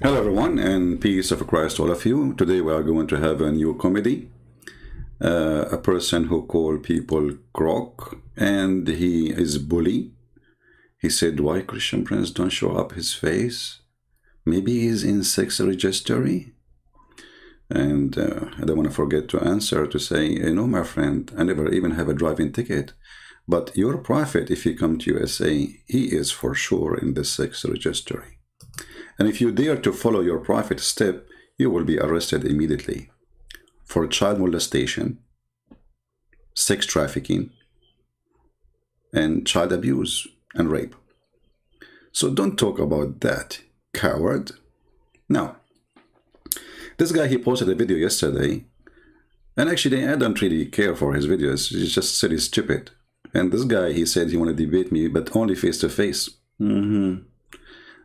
Hello everyone, and peace of Christ to all of you. Today we are going to have a new comedy. A person who called people croc, and he is bully. He said, why Christian Prince don't show up his face? Maybe he's in sex registry? And I don't want to forget to answer to say, no, my friend, I never even have a driving ticket. But your prophet, if he come to USA, he is for sure in the sex registry. And if you dare to follow your prophet's step, you will be arrested immediately for child molestation, sex trafficking, and child abuse and rape. So don't talk about that, coward. Now, this guy, he posted a video yesterday, and actually I don't really care for his videos. He just said he's stupid. And this guy, he said he want to debate me, but only face-to-face.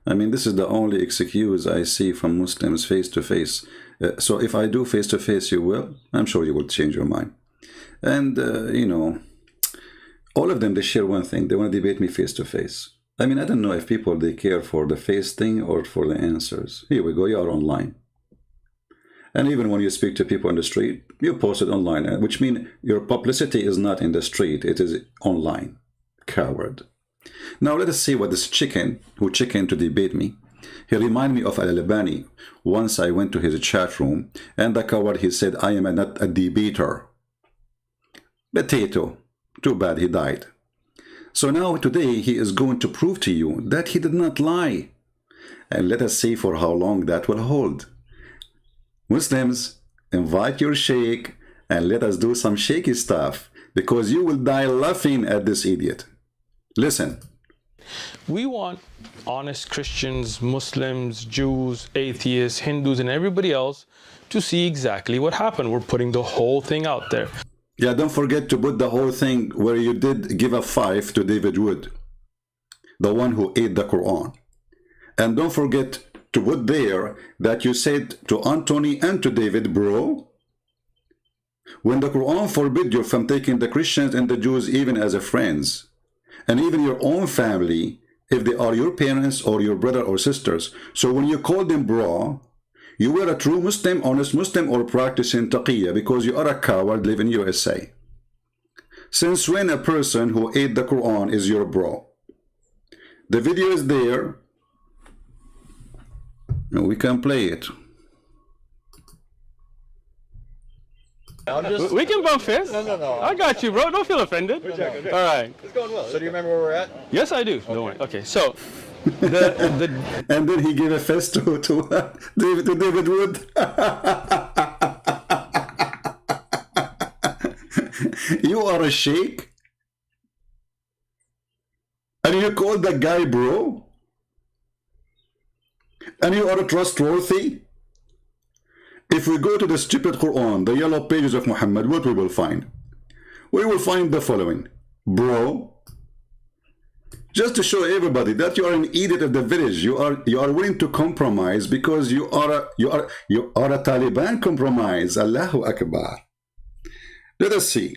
I mean, this is the only excuse I see from Muslims face-to-face. So if I do face-to-face, you will. I'm sure you will change your mind. And, you know, all of them, they share one thing. They want to debate me face-to-face. I mean, I don't know if people, they care for the face thing or for the answers. Here we go. You are online. And even when you speak to people on the street, you post it online, which means your publicity is not in the street. It is online. Coward. Now let us see what this chicken, who chicken to debate me, he reminded me of Al-Albani. Once I went to his chat room, and the coward, he said, I am not a debater. Potato. Too bad he died. So now today he is going to prove to you that he did not lie. And let us see for how long that will hold. Muslims, invite your sheikh and let us do some shaky stuff, because you will die laughing at this idiot. Listen. We want honest Christians, Muslims, Jews, atheists, Hindus, and everybody else to see exactly what happened. We're putting the whole thing out there. Yeah, don't forget to put the whole thing where you did give a 5 to David Wood, the one who ate the Quran. And don't forget to put there that you said to Anthony and to David, bro, when the Quran forbid you from taking the Christians and the Jews even as a friends, and even your own family, if they are your parents or your brother or sisters. So when you call them bro, you were a true Muslim, honest Muslim, or practicing taqiyya, because you are a coward living in USA. Since when a person who ate the Quran is your bro? The video is there. We can play it. We can bump fists. No. I got you, bro. Don't feel offended. All right. It's going well. So do you remember where we're at? Yes, I do. Okay. Don't worry. Okay, so and then he gave a fist to David Wood. You are a sheikh, and you call the guy bro, and you are trustworthy. If we go to the stupid Quran, the yellow pages of Muhammad, what we will find? We will find the following. Bro, just to show everybody that you are an idiot of the village, you are willing to compromise because you are a Taliban compromise. Allahu Akbar. Let us see.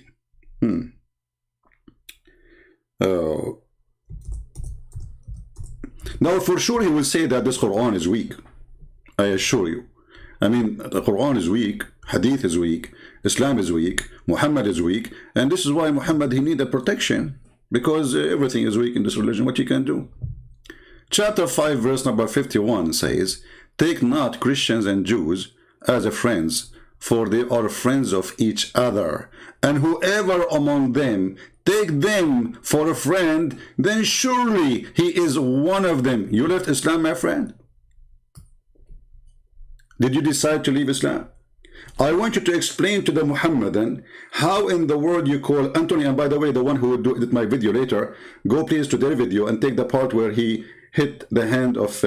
Now for sure he will say that this Quran is weak. I assure you. I mean, the Quran is weak, Hadith is weak, Islam is weak, Muhammad is weak, and this is why Muhammad, he needed protection, because everything is weak in this religion. What you can do? Chapter 5, verse number 51 says, take not Christians and Jews as a friends, for they are friends of each other, and whoever among them take them for a friend, then surely he is one of them. You left Islam, my friend? Did you decide to leave Islam? I want you to explain to the Muhammadan how in the world you call Anthony, and by the way, the one who will do my video later, go please to their video and take the part where he hit the hand of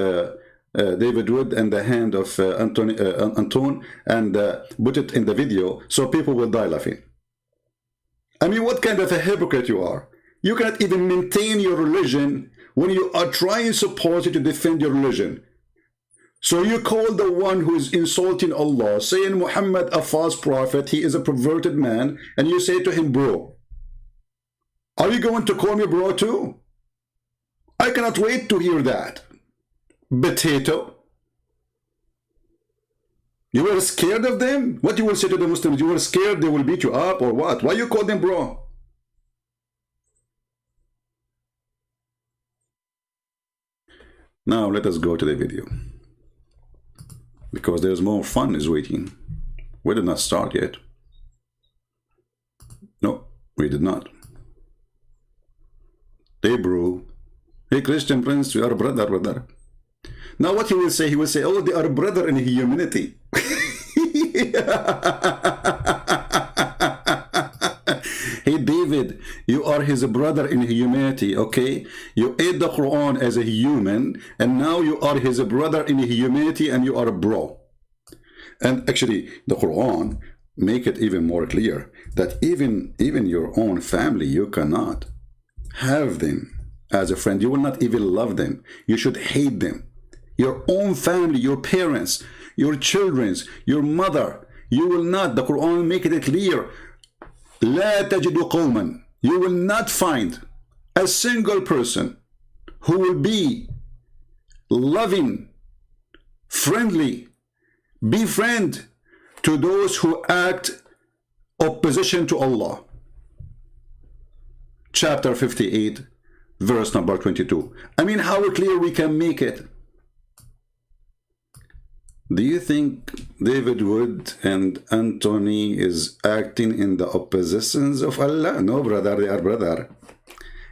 David Wood and the hand of Anton, and put it in the video so people will die laughing. I mean, what kind of a hypocrite you are? You cannot even maintain your religion when you are trying supposedly to defend your religion. So you call the one who is insulting Allah, saying Muhammad a false prophet, he is a perverted man, and you say to him, bro. Are you going to call me bro too? I cannot wait to hear that. Potato. You were scared of them? What you will say to the Muslims? You were scared they will beat you up or what? Why you call them bro? Now let us go to the video, because there's more fun is waiting. We did not start yet. No, we did not. Hey bro, hey Christian Prince, we are brother. Now what he will say, oh, they are brother in humanity. Hey David, you are his brother in humanity, okay? You ate the Quran as a human, and now you are his brother in humanity, and you are a bro. And actually, the Quran make it even more clear that even your own family, you cannot have them as a friend. You will not even love them. You should hate them. Your own family, your parents, your children, your mother, you will not. The Quran make it clear. لا تجد قوما. You will not find a single person who will be loving, friendly, befriend to those who act opposition to Allah. Chapter 58, verse number 22. I mean, how clear we can make it. Do you think David Wood and Anthony is acting in the oppositions of Allah? No, brother, they are brother.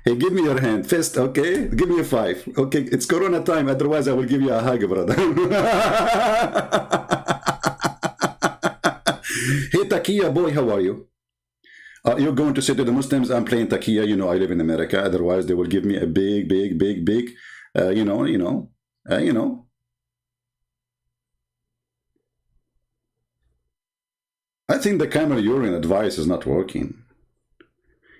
Hey, give me your hand. Fist, okay? Give me a 5. Okay, it's Corona time. Otherwise, I will give you a hug, brother. Hey, Takia, boy, how are you? You're going to say to the Muslims, I'm playing Takia. You know, I live in America. Otherwise, they will give me a big, you know. I think the camera urine advice is not working.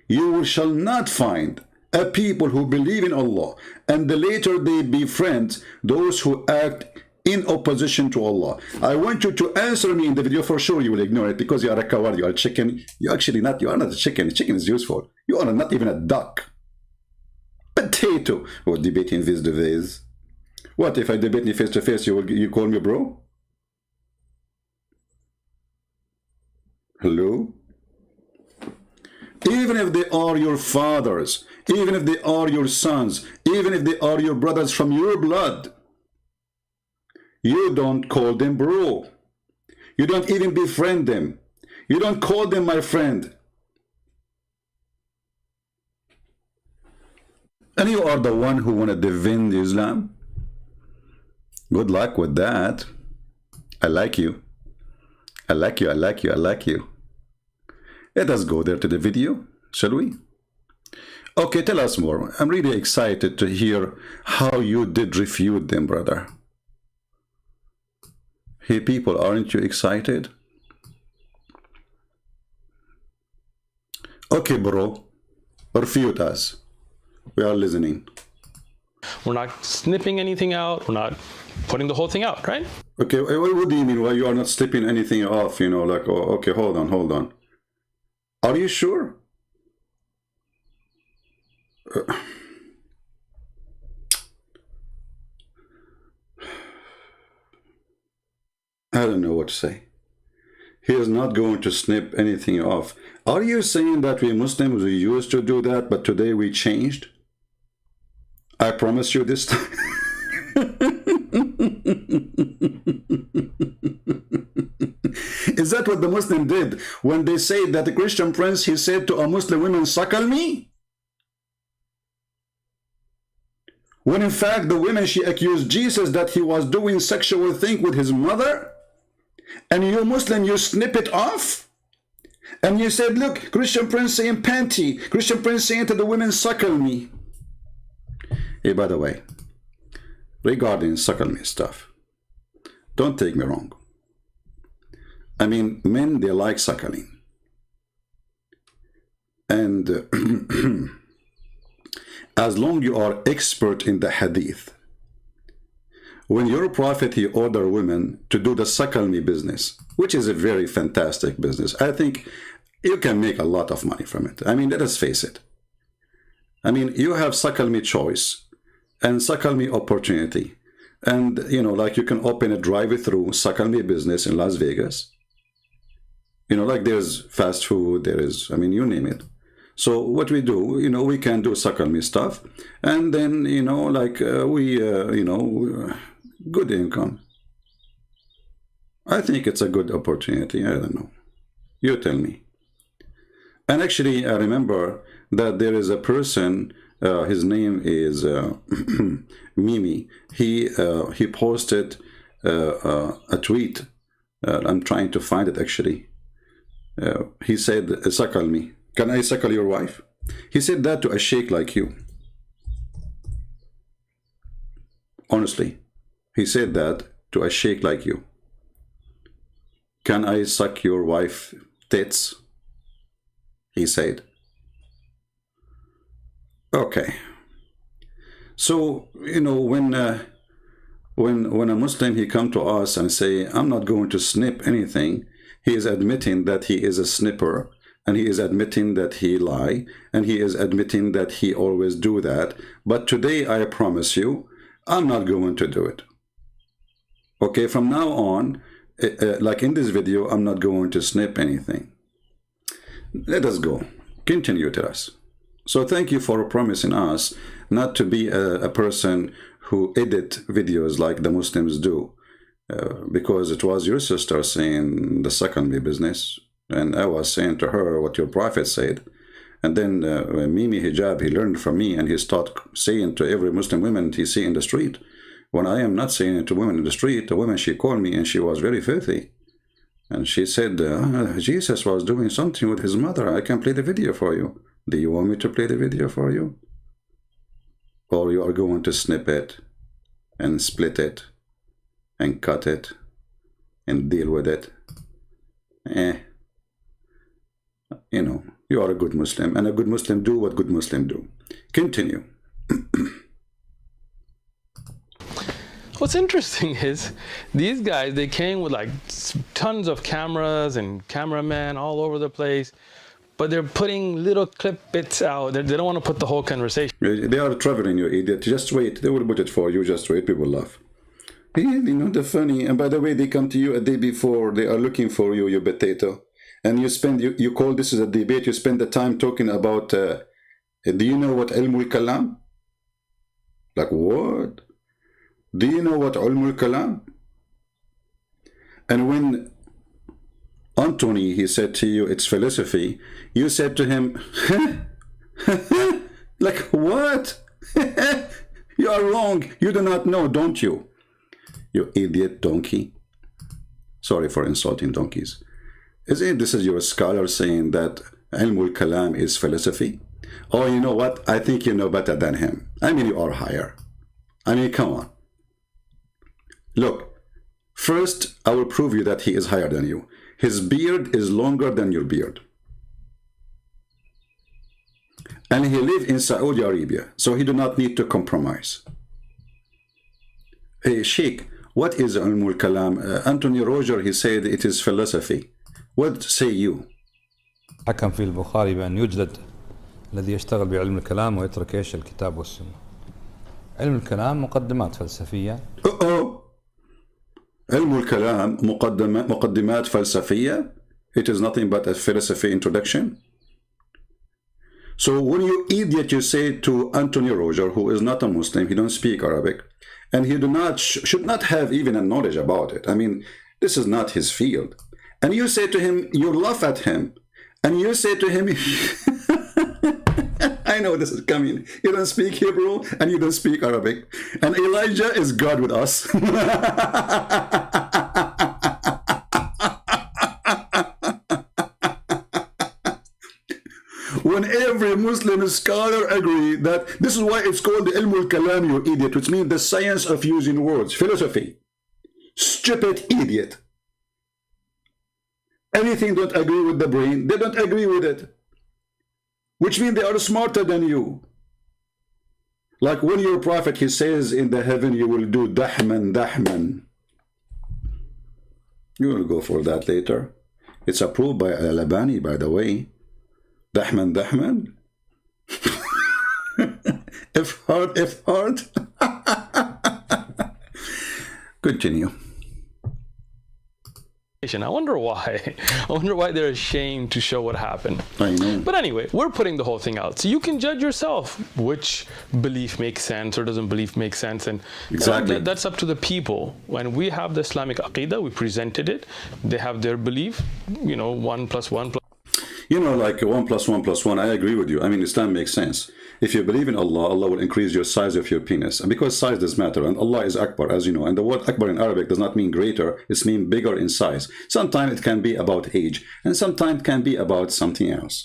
You shall not find a people who believe in Allah and later they befriend those who act in opposition to Allah. I want you to answer me in the video. For sure you will ignore it because you are a coward, you are a chicken. You are not a chicken. Chicken is useful. You are not even a duck. Potato. Or debating face to face. What if I debate you face to face, you call me bro? Hello? Even if they are your fathers, even if they are your sons, even if they are your brothers from your blood, you don't call them bro. You don't even befriend them. You don't call them my friend. And you are the one who want to defend Islam. Good luck with that. I like you. I like you. Let us go there to the video, shall we? Okay, tell us more. I'm really excited to hear how you did refute them, brother. Hey, people, aren't you excited? Okay, bro. Refute us. We are listening. We're not snipping anything out. We're not putting the whole thing out, right? Okay, what do you mean? Why you are not slipping anything off? You know, like, oh, okay, hold on. Are you sure? I don't know what to say. He is not going to snip anything off. Are you saying that we Muslims, we used to do that, but today we changed? I promise you this time. Is that what the Muslim did when they say that the Christian Prince, he said to a Muslim woman, suckle me? When in fact the woman, she accused Jesus that he was doing sexual thing with his mother, and you Muslim, you snip it off, and you said, look, Christian Prince saying panty, Christian Prince saying to the women, suckle me. Hey, by the way, regarding suckle me stuff, don't take me wrong. I mean, men, they like suckling. And as long you are expert in the hadith, when your prophet, he ordered women to do the suckle me business, which is a very fantastic business. I think you can make a lot of money from it. I mean, let us face it. I mean, you have suckle me choice and suckle me opportunity. And, you know, like you can open a drive-through Sakal Me business in Las Vegas. You know, like there's fast food, there is, I mean, you name it. So what we do, you know, we can do Sakal Me stuff. And then, you know, like you know, good income. I think it's a good opportunity. I don't know. You tell me. And actually, I remember that there is a person, his name is Mimi. He posted a tweet. I'm trying to find it actually. He said, "Sakal me. Can I sakal your wife?" He said that to a sheikh like you. Honestly, he said that to a sheikh like you. Can I suck your wife tits? He said. Okay. So, you know, when a Muslim, he come to us and say, I'm not going to snip anything, he is admitting that he is a snipper, and he is admitting that he lie, and he is admitting that he always do that. But today, I promise you, I'm not going to do it. Okay, from now on, like in this video, I'm not going to snip anything. Let us go. Continue to us. So thank you for promising us not to be a person who edit videos like the Muslims do, because it was your sister saying the Sakal Me business, and I was saying to her what your prophet said. And then Mimi Hijab, he learned from me, and he started saying to every Muslim woman he see in the street. When I am not saying it to women in the street, a woman, she called me and she was very filthy. And she said, Jesus was doing something with his mother. I can play the video for you. Do you want me to play the video for you? Or you are going to snip it and split it and cut it and deal with it? You know, you are a good Muslim, and a good Muslim do what good Muslim do. Continue. What's interesting is these guys, they came with like tons of cameras and cameramen all over the place, but they're putting little clip bits out. They don't want to put the whole conversation. They are traveling, you idiot. Just wait. They will put it for you. Just wait. People laugh. You know, the funny. And by the way, they come to you a day before. They are looking for you, you potato. And you spend, you call this is a debate. You spend the time talking about, do you know what Ilmul Kalam? Like what? Do you know what Ilmul Kalam? And when Anthony, he said to you, it's philosophy, you said to him, like what? You are wrong. You do not know, don't you? You idiot donkey. Sorry for insulting donkeys. Isn't this is your scholar saying that Ilmul Kalam is philosophy? Oh, you know what? I think you know better than him. I mean, you are higher. I mean, come on. Look, first, I will prove you that he is higher than you. His beard is longer than your beard. And he lives in Saudi Arabia, so he do not need to compromise. Hey, Sheikh, what is Ilmul Kalam? Anthony Roger, he said it is philosophy. What say you? حكم في البخاري بأن يجلد الذي يشتغل بعلم الكلام ويترك إيش الكتاب والسنة. علم الكلام مقدمات فلسفية. علم الكلام مقدمات فلسفية. It is nothing but a philosophy introduction. So when you idiot, you say to Anthony Roger, who is not a Muslim, he don't speak Arabic, and he should not have even a knowledge about it. I mean, this is not his field. And you say to him, you laugh at him, and you say to him, I know this is coming. You don't speak Hebrew and you don't speak Arabic. And Elijah is God with us. When every Muslim scholar agree that this is why it's called the Ilmul Kalam, you idiot, which means the science of using words, philosophy. Stupid idiot. Anything don't agree with the brain, they don't agree with it. Which means they are smarter than you. Like when your prophet, he says in the heaven, you will do dahman, dahman. You will go for that later. It's approved by Al-Albani, by the way. Dahman, dahman. If hard. Continue. I wonder why. I wonder why they're ashamed to show what happened. I know. But anyway, we're putting the whole thing out. So you can judge yourself which belief makes sense or doesn't belief make sense. And Exactly. That's up to the people. When we have the Islamic Aqidah, we presented it. They have their belief, 1 + 1 +. Like 1 + 1 + 1, I agree with you. I mean, Islam makes sense. If you believe in Allah, Allah will increase your size of your penis. And because size does matter, and Allah is Akbar, as you know. And the word Akbar in Arabic does not mean greater, it means bigger in size. Sometimes it can be about age, and sometimes it can be about something else.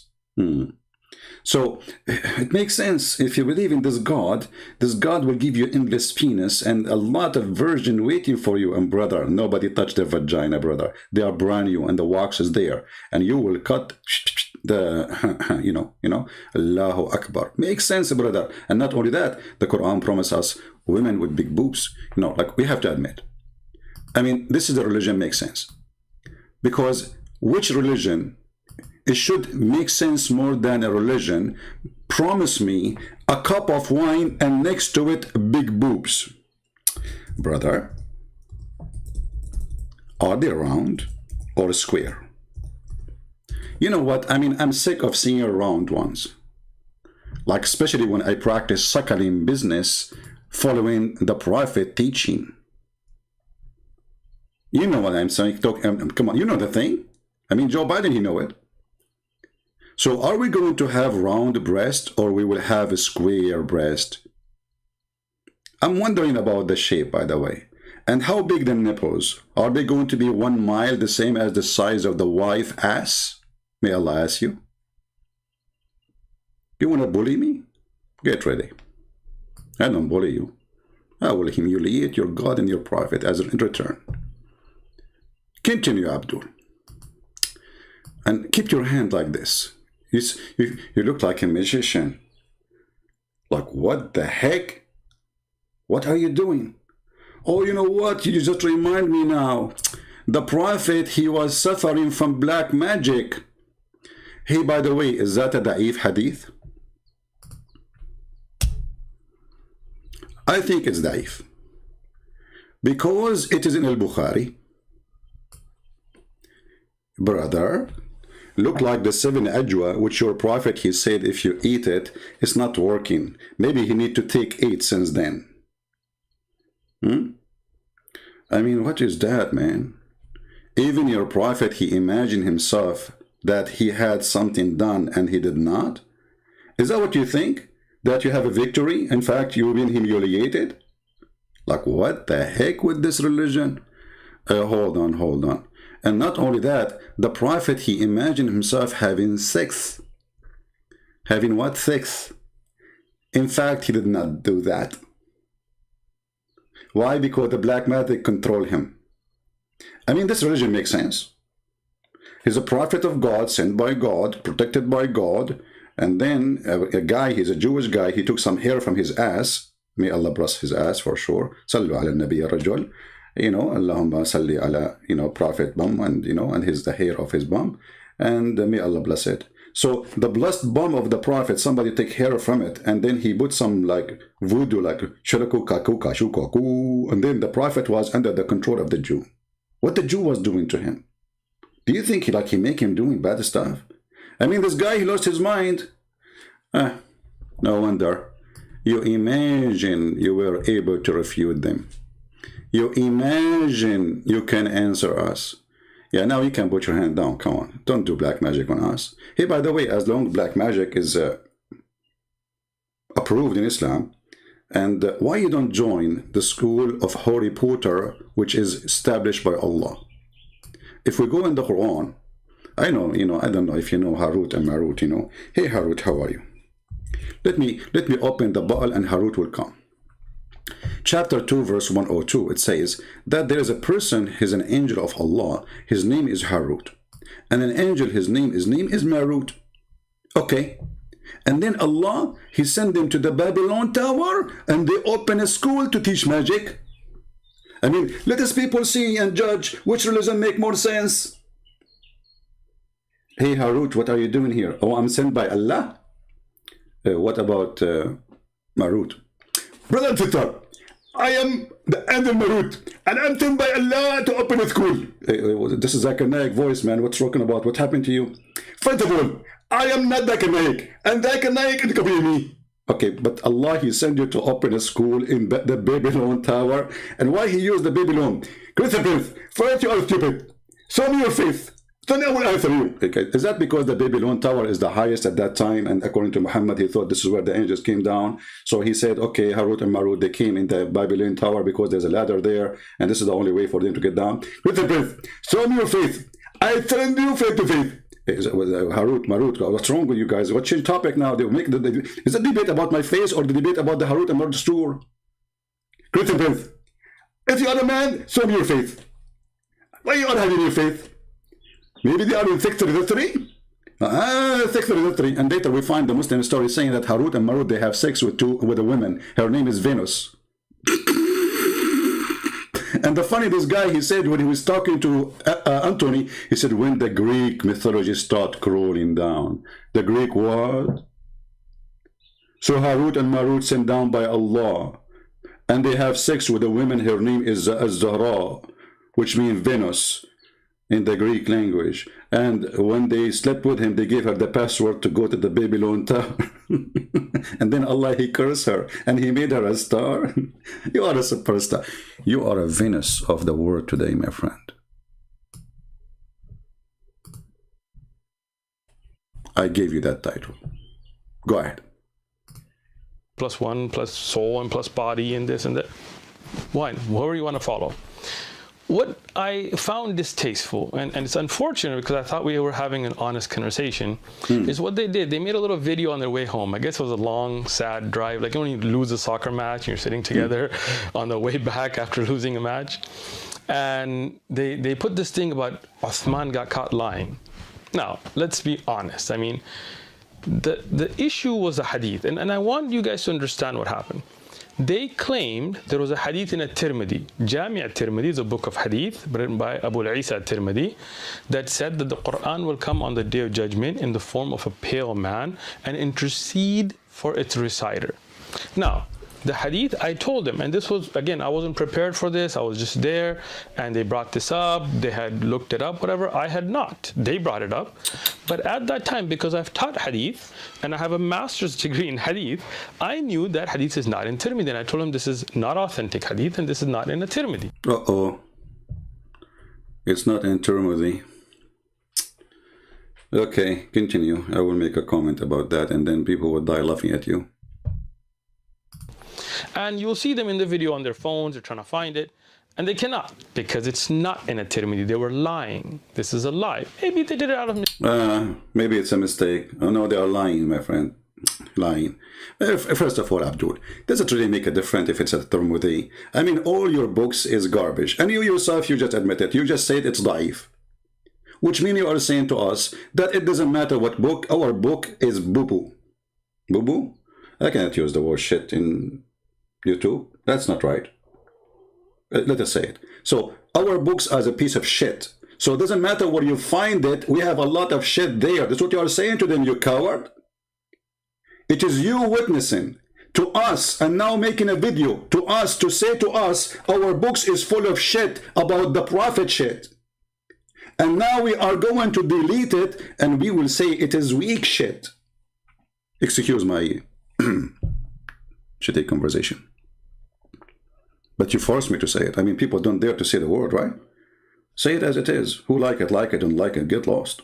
So it makes sense. If you believe in this God will give you endless penis and a lot of virgin waiting for you. And brother, nobody touched their vagina, brother. They are brand new and the wax is there. And you will cut the, Allahu Akbar. Makes sense, brother. And not only that, the Quran promises us women with big boobs. Like we have to admit. I mean, this is the religion makes sense. Because which religion, it should make sense more than a religion, promise me a cup of wine and next to it big boobs. Brother, are they round or square? You know what? I mean, I'm sick of seeing round ones. Like especially when I practice suckling business following the Prophet teaching. You know what I'm saying? Come on, you know the thing? I mean, Joe Biden, he know it. So are we going to have round breast or we will have a square breast? I'm wondering about the shape, by the way. And how big the nipples? Are they going to be 1 mile, the same as the size of the wife ass? May Allah ask you. You want to bully me? Get ready. I don't bully you. I will humiliate your God and your Prophet as in return. Continue, Abdul. And keep your hand like this. You look like a magician. Like, what the heck? What are you doing? Oh, you know what? You just remind me now. The Prophet, he was suffering from black magic. Hey, by the way, is that a da'if hadith? I think it's da'if. Because it is in al-Bukhari. Brother, look like the 7 ajwa, which your Prophet, he said, if you eat it, it's not working. Maybe he need to take 8 since then. I mean, what is that, man? Even your Prophet, he imagined himself that he had something done and he did not? Is that what you think? That you have a victory? In fact, you've been humiliated? Like, what the heck with this religion? Hold on. And not only that, the Prophet, he imagined himself having sex. Having what? Sex. In fact, he did not do that. Why? Because the black magic control him. I mean, this religion makes sense. He's a prophet of God, sent by God, protected by God. And then a guy, he's a Jewish guy, he took some hair from his ass. May Allah bless his ass for sure. Sallu ala nabiy rajul. Allahumma salli ala, Prophet bum, and, and the hair of his bum. And may Allah bless it. So the blessed bum of the Prophet, somebody take hair from it, and then he put some like voodoo, like shuraku kaku kashu kaku, and then the Prophet was under the control of the Jew. What the Jew was doing to him? Do you think he make him doing bad stuff? I mean, this guy, he lost his mind. No wonder. You imagine you were able to refute them. You imagine you can answer us. Yeah, now you can put your hand down. Come on. Don't do black magic on us. Hey, by the way, as long as black magic is approved in Islam, and why you don't join the school of Harry Potter, which is established by Allah? If we go in the Quran, I know, I don't know if you know Harut and Marut, Hey, Harut, how are you? Let me open the Baal and Harut will come. Chapter 2, verse 102, it says that there is a person, he's an angel of Allah, his name is Harut. And an angel, his name is Marut. Okay. And then Allah, he sent them to the Babylon Tower, and they open a school to teach magic. I mean, let us people see and judge which religion make more sense. Hey, Harut, what are you doing here? Oh, I'm sent by Allah? What about Marut? Brother Twitter, I am the Adel Marut, and I'm told by Allah to open a school. This is Zakir Naik voice, man. What's talking about? What happened to you? First of all, I am not Zakir Naik, and Zakir Naik is me. Okay, but Allah, He sent you to open a school in the Babylon Tower. And why He used the Babylon? Christian Prince, first you are stupid. Show me your faith. Then I will answer you. Okay. Is that because the Babylon Tower is the highest at that time? And according to Muhammad, he thought this is where the angels came down. So he said, okay, Harut and Marut, they came in the Babylon Tower because there's a ladder there. And this is the only way for them to get down. Christian Prince, show me your faith. I send you faith to faith. Harut, Marut, what's wrong with you guys? What's your topic now? They make is the debate about my face or the debate about the Harut and Marut store? Christian Prince, if you are a man, show me your faith. Why you are having your faith? Maybe they are in 633? 633. And later we find the Muslim story saying that Harut and Marut, they have sex with a woman. Her name is Venus. And the funny, this guy, he said when he was talking to Anthony, he said, when the Greek mythology start crawling down. The Greek what? So Harut and Marut sent down by Allah. And they have sex with a woman, her name is Az-Zahra, which means Venus in the Greek language. And when they slept with him, they gave her the password to go to the Babylon Tower. And then Allah, He cursed her and He made her a star. You are a superstar. You are a Venus of the world today, my friend. I gave you that title. Go ahead. Plus one, plus soul, and plus body, and this and that. One, whoever you want to follow. What I found distasteful, and it's unfortunate because I thought we were having an honest conversation, is what they did. They made a little video on their way home. I guess it was a long, sad drive. Like when you lose a soccer match and you're sitting together on the way back after losing a match. And they put this thing about Uthman got caught lying. Now, let's be honest. I mean, the issue was a hadith. And I want you guys to understand what happened. They claimed there was a hadith in At-Tirmidhi. Jami' At-Tirmidhi is a book of hadith written by Abu Isa At-Tirmidhi that said that the Quran will come on the Day of Judgment in the form of a pale man and intercede for its reciter. Now, the hadith, I told them, and this was, again, I wasn't prepared for this. I was just there, and they brought this up. They had looked it up, whatever. I had not. They brought it up. But at that time, because I've taught hadith, and I have a master's degree in hadith, I knew that hadith is not in Tirmidhi. And I told them this is not authentic hadith, and this is not in a Tirmidhi. Uh-oh. It's not in Tirmidhi. Okay, continue. I will make a comment about that, and then people will die laughing at you. And you'll see them in the video on their phones. They're trying to find it. And they cannot, because it's not in a Tirmidhi. They were lying. This is a lie. Maybe they did it out of... maybe it's a mistake. Oh, no, they are lying, my friend. Lying. First of all, Abdul, does it really make a difference if it's a Tirmidhi? I mean, all your books is garbage. And you yourself, you just admit it. You just said it's daif. Which means you are saying to us that it doesn't matter what book. Our book is boo-boo. Boo-boo? I cannot use the word shit in YouTube. That's not right. Let us say it. So our books are a piece of shit. So it doesn't matter where you find it. We have a lot of shit there. That's what you are saying to them, you coward. It is you witnessing to us and now making a video to us to say to us our books is full of shit about the Prophet shit. And now we are going to delete it and we will say it is weak shit. Excuse my shitty conversation. But you forced me to say it. I mean, people don't dare to say the word, right? Say it as it is. Who like it, don't like it, get lost.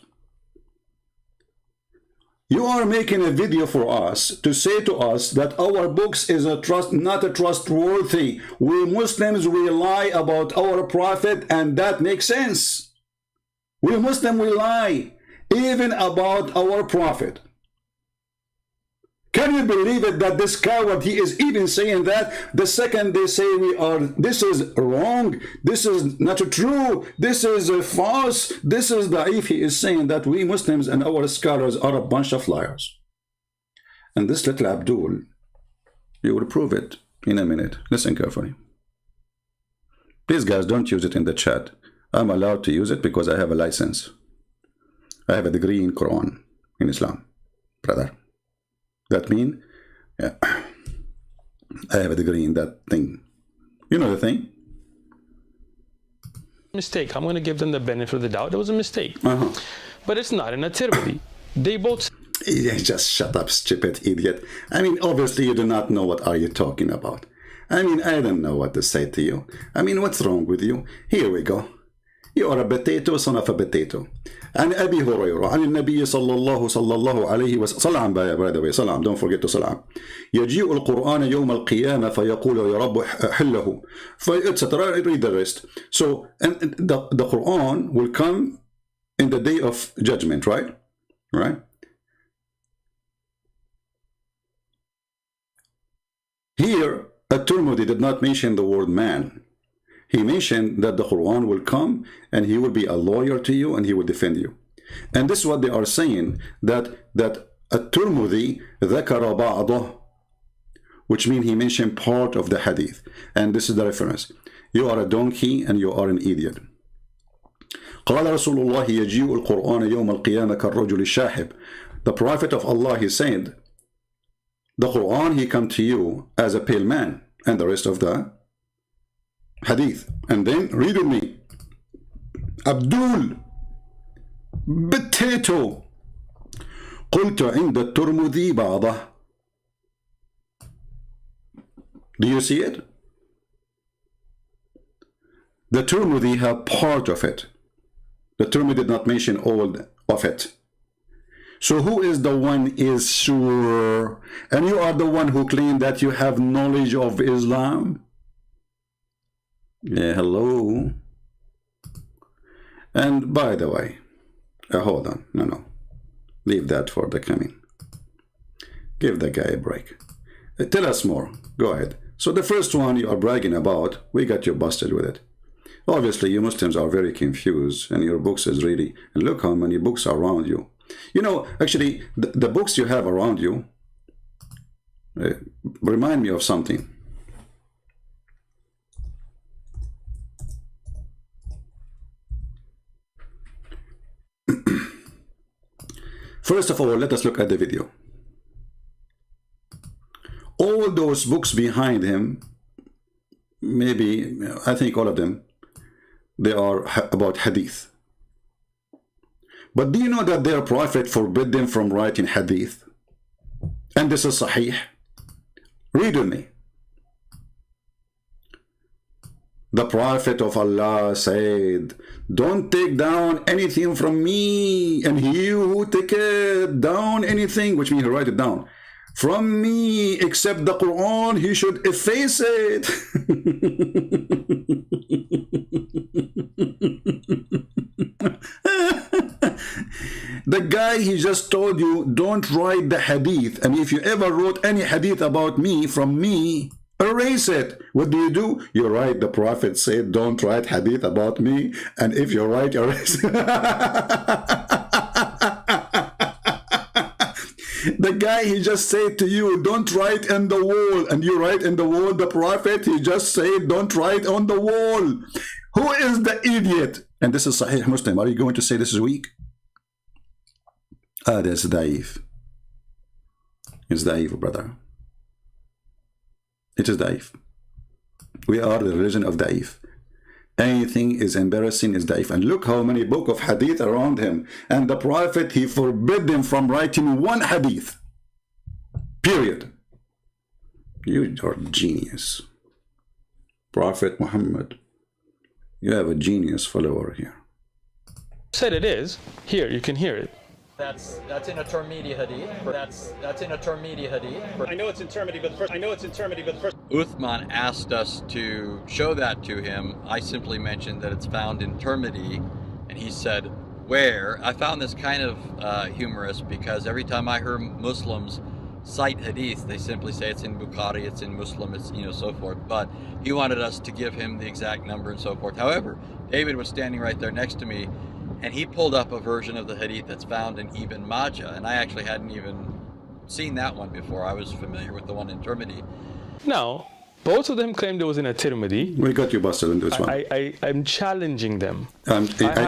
You are making a video for us to say to us that our books is not a trustworthy. We Muslims, we lie about our Prophet, and that makes sense. We Muslims, we lie even about our Prophet. Can you believe it that this coward, he is even saying that the second they say this is wrong, this is not true, this is false, this is da'if, he is saying that we Muslims and our scholars are a bunch of liars. And this little Abdul, you will prove it in a minute. Listen carefully. Please guys, don't use it in the chat. I'm allowed to use it because I have a license. I have a degree in Quran, in Islam, brother. That means, yeah, I have a degree in that thing. You know the thing? Mistake. I'm going to give them the benefit of the doubt. It was a mistake. Uh-huh. But it's not in a Tirmidhi. They both Yeah, just shut up, stupid idiot. I mean, obviously you do not know what are you talking about. I mean, I don't know what to say to you. I mean, what's wrong with you? Here we go. You are a potato, son of a potato. عن أبي هريرة عن النبي صلى الله عليه وسلم صلى by the way صلى don't forget to صلى يجيء القرآن يوم القيامة فيقول يا رب حله etc. Read the rest. So and the Quran will come in the day of judgment, right? Right? Here, At-Tirmidhi did not mention the word man. He mentioned that the Quran will come and he will be a lawyer to you and he will defend you. And this is what they are saying, that At-Tirmidhi ذكر بعضه, which means he mentioned part of the hadith. And this is the reference. You are a donkey and you are an idiot. قال رسول الله يجيء القرآن يوم القيامة كالرجل الشاحب. The Prophet of Allah, he said, the Quran, he come to you as a pale man, and the rest of the hadith. And then read with me. Abdul potato قلت عند الترمذي بعضه. Do you see it? The Tirmidhi have part of it. The Tirmidhi did not mention all of it. So who is the one is sure? And you are the one who claim that you have knowledge of Islam? Yeah, hello. And by the way, hold on. No. Leave that for the coming. Give the guy a break. Tell us more. Go ahead. So the first one you are bragging about, we got you busted with it. Obviously, you Muslims are very confused, and your books is really, and look how many books are around you. You know, actually, the books you have around you remind me of something. First of all, let us look at the video. All those books behind him, maybe, I think all of them, they are about hadith. But do you know that their prophet forbid them from writing hadith? And this is sahih. Read with me. The Prophet of Allah said, don't take down anything from me, and he who taketh down anything, which means he write it down, from me except the Quran, he should efface it. The guy, he just told you, don't write the hadith. And if you ever wrote any hadith about me, from me, erase it. What do? You write, the Prophet said, don't write hadith about me. And if you write, erase it. The guy, he just said to you, don't write on the wall. And you write in the wall, the Prophet, he just said, don't write on the wall. Who is the idiot? And this is Sahih Muslim. Are you going to say this is weak? That's daif. It's daif, brother. It is daif. We are the religion of daif. Anything is embarrassing is daif. And look how many book of hadith around him. And the Prophet, he forbid them from writing one hadith. Period. You are genius. Prophet Muhammad, you have a genius follower here. said it is. Here, you can hear it. That's in a Tirmidhi hadith. That's in a Tirmidhi hadith. I know it's in Tirmidhi, but first. Uthman asked us to show that to him. I simply mentioned that it's found in Tirmidhi, and he said, where? I found this kind of humorous because every time I hear Muslims cite hadith, they simply say it's in Bukhari, it's in Muslim, it's, so forth. But he wanted us to give him the exact number and so forth. However, David was standing right there next to me, and he pulled up a version of the hadith that's found in Ibn Majah, and I actually hadn't even seen that one before. I was familiar with the one in Tirmidhi. Now, Both of them claimed it was in a Tirmidhi. We got you busted in this one. I'm challenging them. I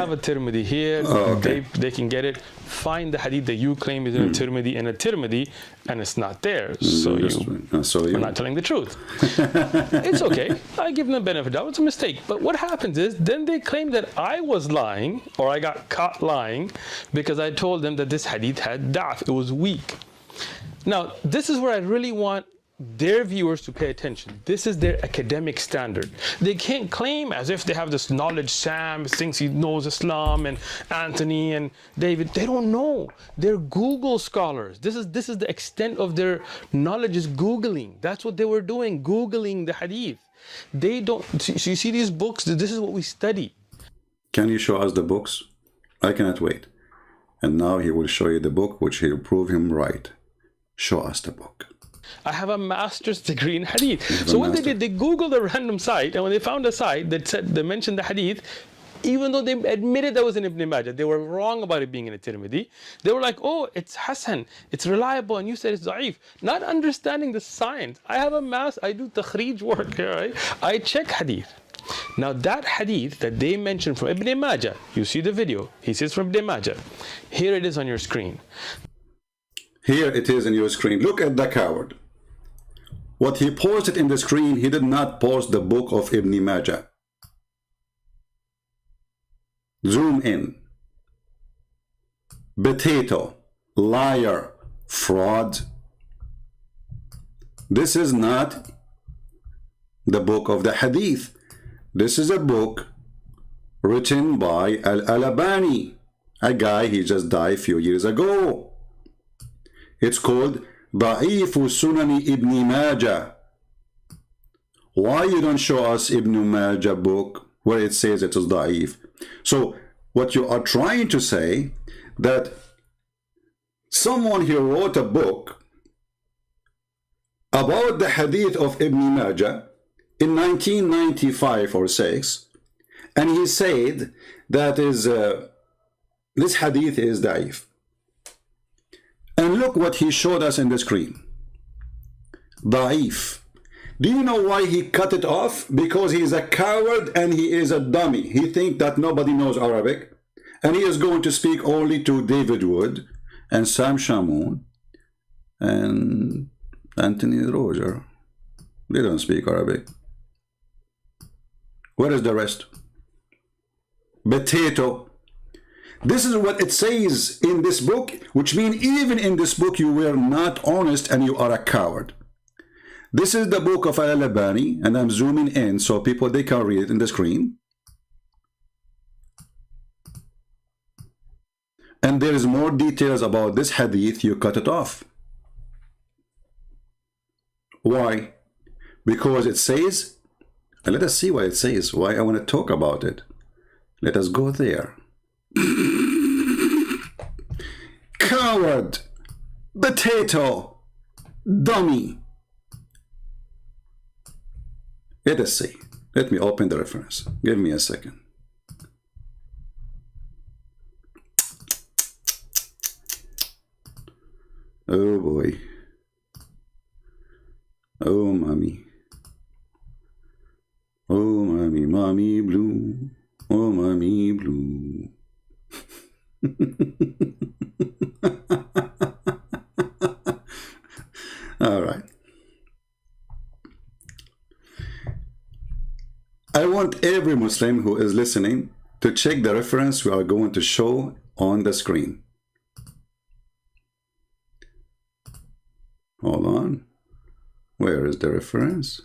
have a Tirmidhi here. okay. They can get it. Find the hadith that you claim is in a Tirmidhi, and it's not there. So you're not telling the truth. It's okay. I give them the benefit of the doubt. It's a mistake. But what happens is then they claim that I was lying, or I got caught lying, because I told them that this hadith had da'f. It was weak. Now, this is where I really want their viewers to pay attention. This is their academic standard. They can't claim as if they have this knowledge. Sam thinks he knows Islam, and Anthony and David, they don't know. They're Google scholars. This is the extent of their knowledge, is Googling. That's what they were doing, Googling the hadith. They don't, so you see these books, this is what we study. Can you show us the books? I cannot wait. And now he will show you the book, which will prove him right. Show us the book. I have a master's degree in hadith. So what they did, they Googled a random site, and when they found a site that said, they mentioned the hadith, even though they admitted that was in Ibn Majah, they were wrong about it being in a Tirmidhi. They were like, oh, it's Hasan, it's reliable, and you said it's da'if. Not understanding the science. I have I do takhrij work here, right? I check hadith. Now that hadith that they mentioned from Ibn Majah, you see the video, he says from Ibn Majah. Here it is on your screen. Here it is on your screen. Look at the coward. What he posted in the screen, he did not post the book of Ibn Majah. Zoom in. Potato, liar, fraud. This is not the book of the hadith. This is a book written by Al-Albani, a guy, he just died a few years ago. It's called Da'if Sunani Ibn Majah. Why you don't show us Ibn Majah book where it says it is Da'if? So what you are trying to say, that someone here wrote a book about the hadith of Ibn Majah in 1995 or 6, and he said that is this hadith is da'if. And look what he showed us in the screen. Da'if. Do you know why he cut it off? Because he is a coward and he is a dummy. He thinks that nobody knows Arabic, and he is going to speak only to David Wood and Sam Shamoun and Anthony Roger. They don't speak Arabic. Where is the rest? Potato. This is what it says in this book, which means even in this book you were not honest and you are a coward. This is the book of Al-Albani, and I'm zooming in so people, they can read it in the screen. And there is more details about this hadith. You cut it off. Why? Because it says, and let us see what it says, why I want to talk about it. Let us go there. Coward, potato, dummy. Let us see. Let me open the reference. Give me a second. Oh boy. Oh mommy. Oh mommy, mommy blue. Oh mommy blue. All right. I want every Muslim who is listening to check the reference we are going to show on the screen. Hold on. Where is the reference?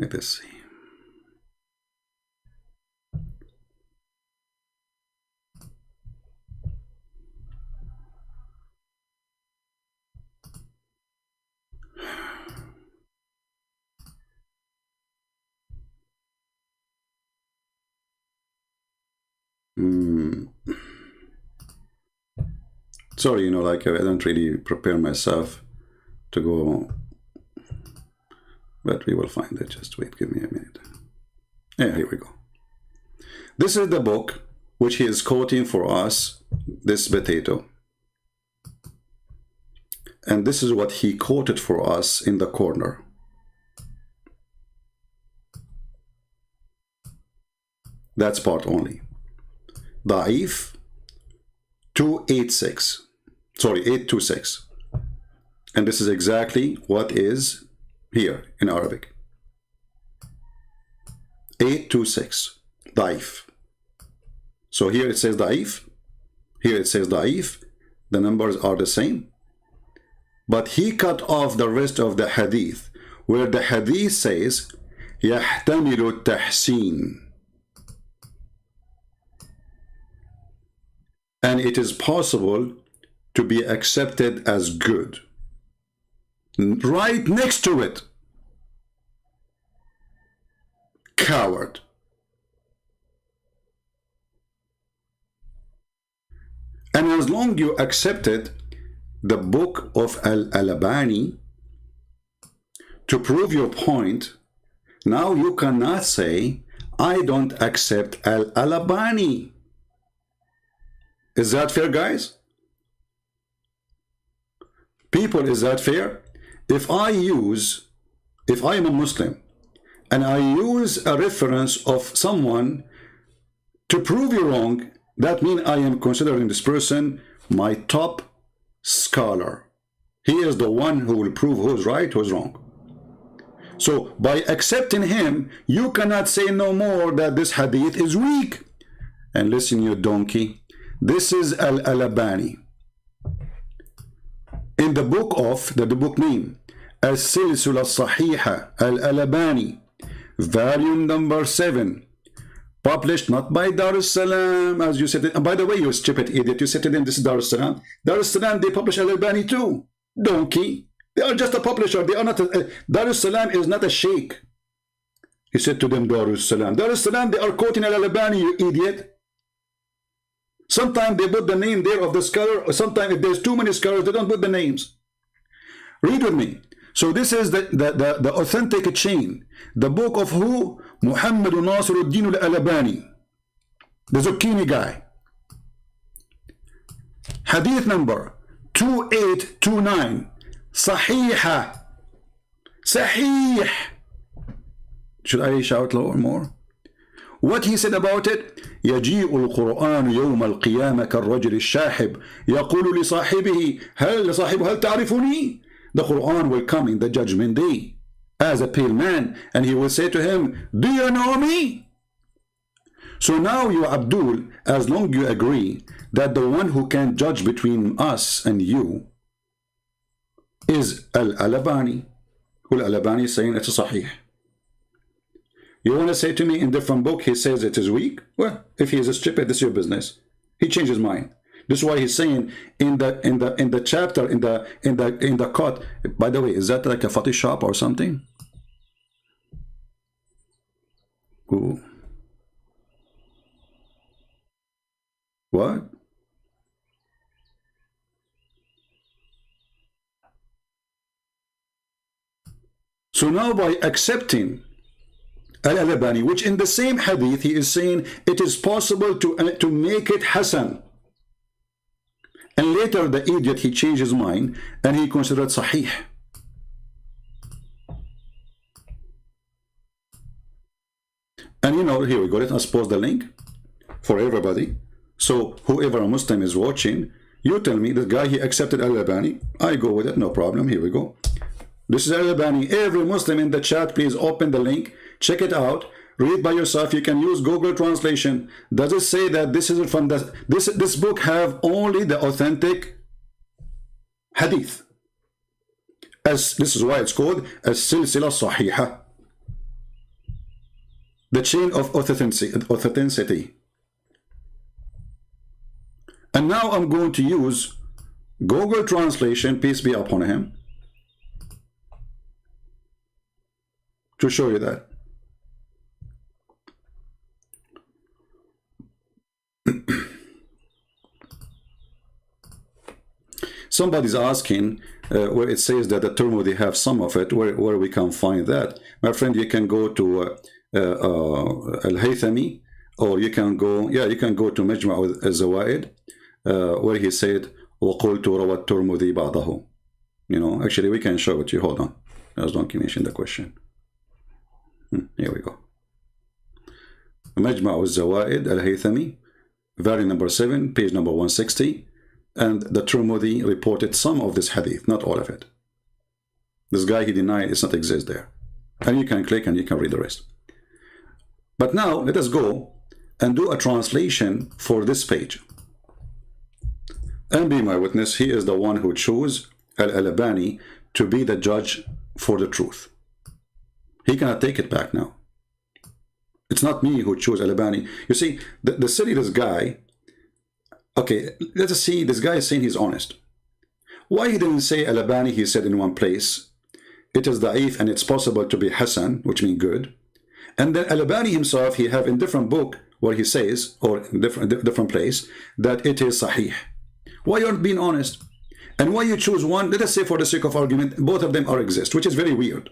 Let us see. Sorry, you know, like I don't really prepare myself to go, but we will find it. Just wait, give me a minute. Yeah, here we go. This is the book which he is quoting for us, this potato. And this is what he quoted for us in the corner. That's part only. Da'if 286. Sorry, 826. And this is exactly what is here in Arabic. 826. Da'if. So here it says Da'if. Here it says Da'if. The numbers are the same. But he cut off the rest of the hadith, where the hadith says يحتمل التحسين. And it is possible to be accepted as good. Right next to it. Coward. And as long as you accepted the book of Al-Albani to prove your point, now you cannot say, I don't accept Al-Albani. Is that fair, guys? People, is that fair? If I am a Muslim and I use a reference of someone to prove you wrong, that means I am considering this person my top scholar. He is the one who will prove who's right, who's wrong. So by accepting him, you cannot say no more that this hadith is weak. And listen, you donkey, this is Al-Albani. In the book of, the book name, As-Silsila Sahiha, Al-Albani, volume number 7, published not by Dar es-Salam, as you said. And by the way, you stupid idiot, you said to them, this is Dar es-Salam. Dar es-Salam, they publish Al-Albani too. Donkey. They are just a publisher. They are not Dar es-Salam is not a sheikh. He said to them, Dar es-Salam. Dar es-Salam, they are quoting Al-Albani, you idiot. Sometimes they put the name there of the scholar, or sometimes if there's too many scholars, they don't put the names. Read with me. So this is the authentic chain. The book of who? Muhammad Nasiruddin al-Albani, the Zucchini guy. Hadith number 2829. Sahiha. Sahih. Should I shout lower more? What he said about it? يجيء القرآن يوم القيامة كالرجل الشاحب يقول لصاحبه هل تعرفني? The Quran will come in the judgment day as a pale man, and he will say to him, do you know me? So now you, Abdul, as long as you agree that the one who can judge between us and you is Al-Albani, who Al-Albani is saying it's a sahih. You want to say to me in different book he says it is weak? Well, if he is a stupid, this is your business. He changed his mind. This is why he's saying in the chapter in the cut. By the way, is that like a Photoshop or something? Ooh. What? So now by accepting Al-Albani, which in the same hadith he is saying it is possible to make it Hasan. And later the idiot, he changed his mind and he considered Sahih. And you know, here we go. Let us post the link for everybody. So whoever a Muslim is watching, you tell me, the guy, he accepted Al-Albani. I go with it, no problem. Here we go. This is Al-Albani. Every Muslim in the chat, please open the link. Check it out. Read by yourself. You can use Google translation. Does it say that this is from the this book have only the authentic hadith? As this is why it's called As-Silsila Sahiha, the chain of authenticity. And now I'm going to use Google translation, peace be upon him, to show you that. Somebody's asking where it says that the Tirmidhi have some of it, where we can find that. My friend, you can go to Al-Haythami, or you can go, yeah, you can go to Majma' al-Zawaid, where he said, وَقُلْتُ رَوَى التُّرْمُذِي بَعْضَهُ. You know, actually, we can show it to you. Hold on. Let's don't mention the question. Here we go. Majma' al-Zawaid al-Haythami, volume number 7, page number 160. And the Tirmidhi reported some of this hadith, not all of it. This guy, he denied it's not exist there. And you can click and you can read the rest. But now, let us go and do a translation for this page. And be my witness, he is the one who chose Al-Albani to be the judge for the truth. He cannot take it back now. It's not me who chose Al-Albani. You see, the silliest guy, okay, let us see, this guy is saying he's honest. Why he didn't say Al-Albani, he said in one place, it is da'if and it's possible to be Hasan, which means good. And then Al-Albani himself, he have in different book where he says, or in different place, that it is sahih. Why you aren't being honest? And why you choose one? Let us say for the sake of argument, both of them are exist, which is very weird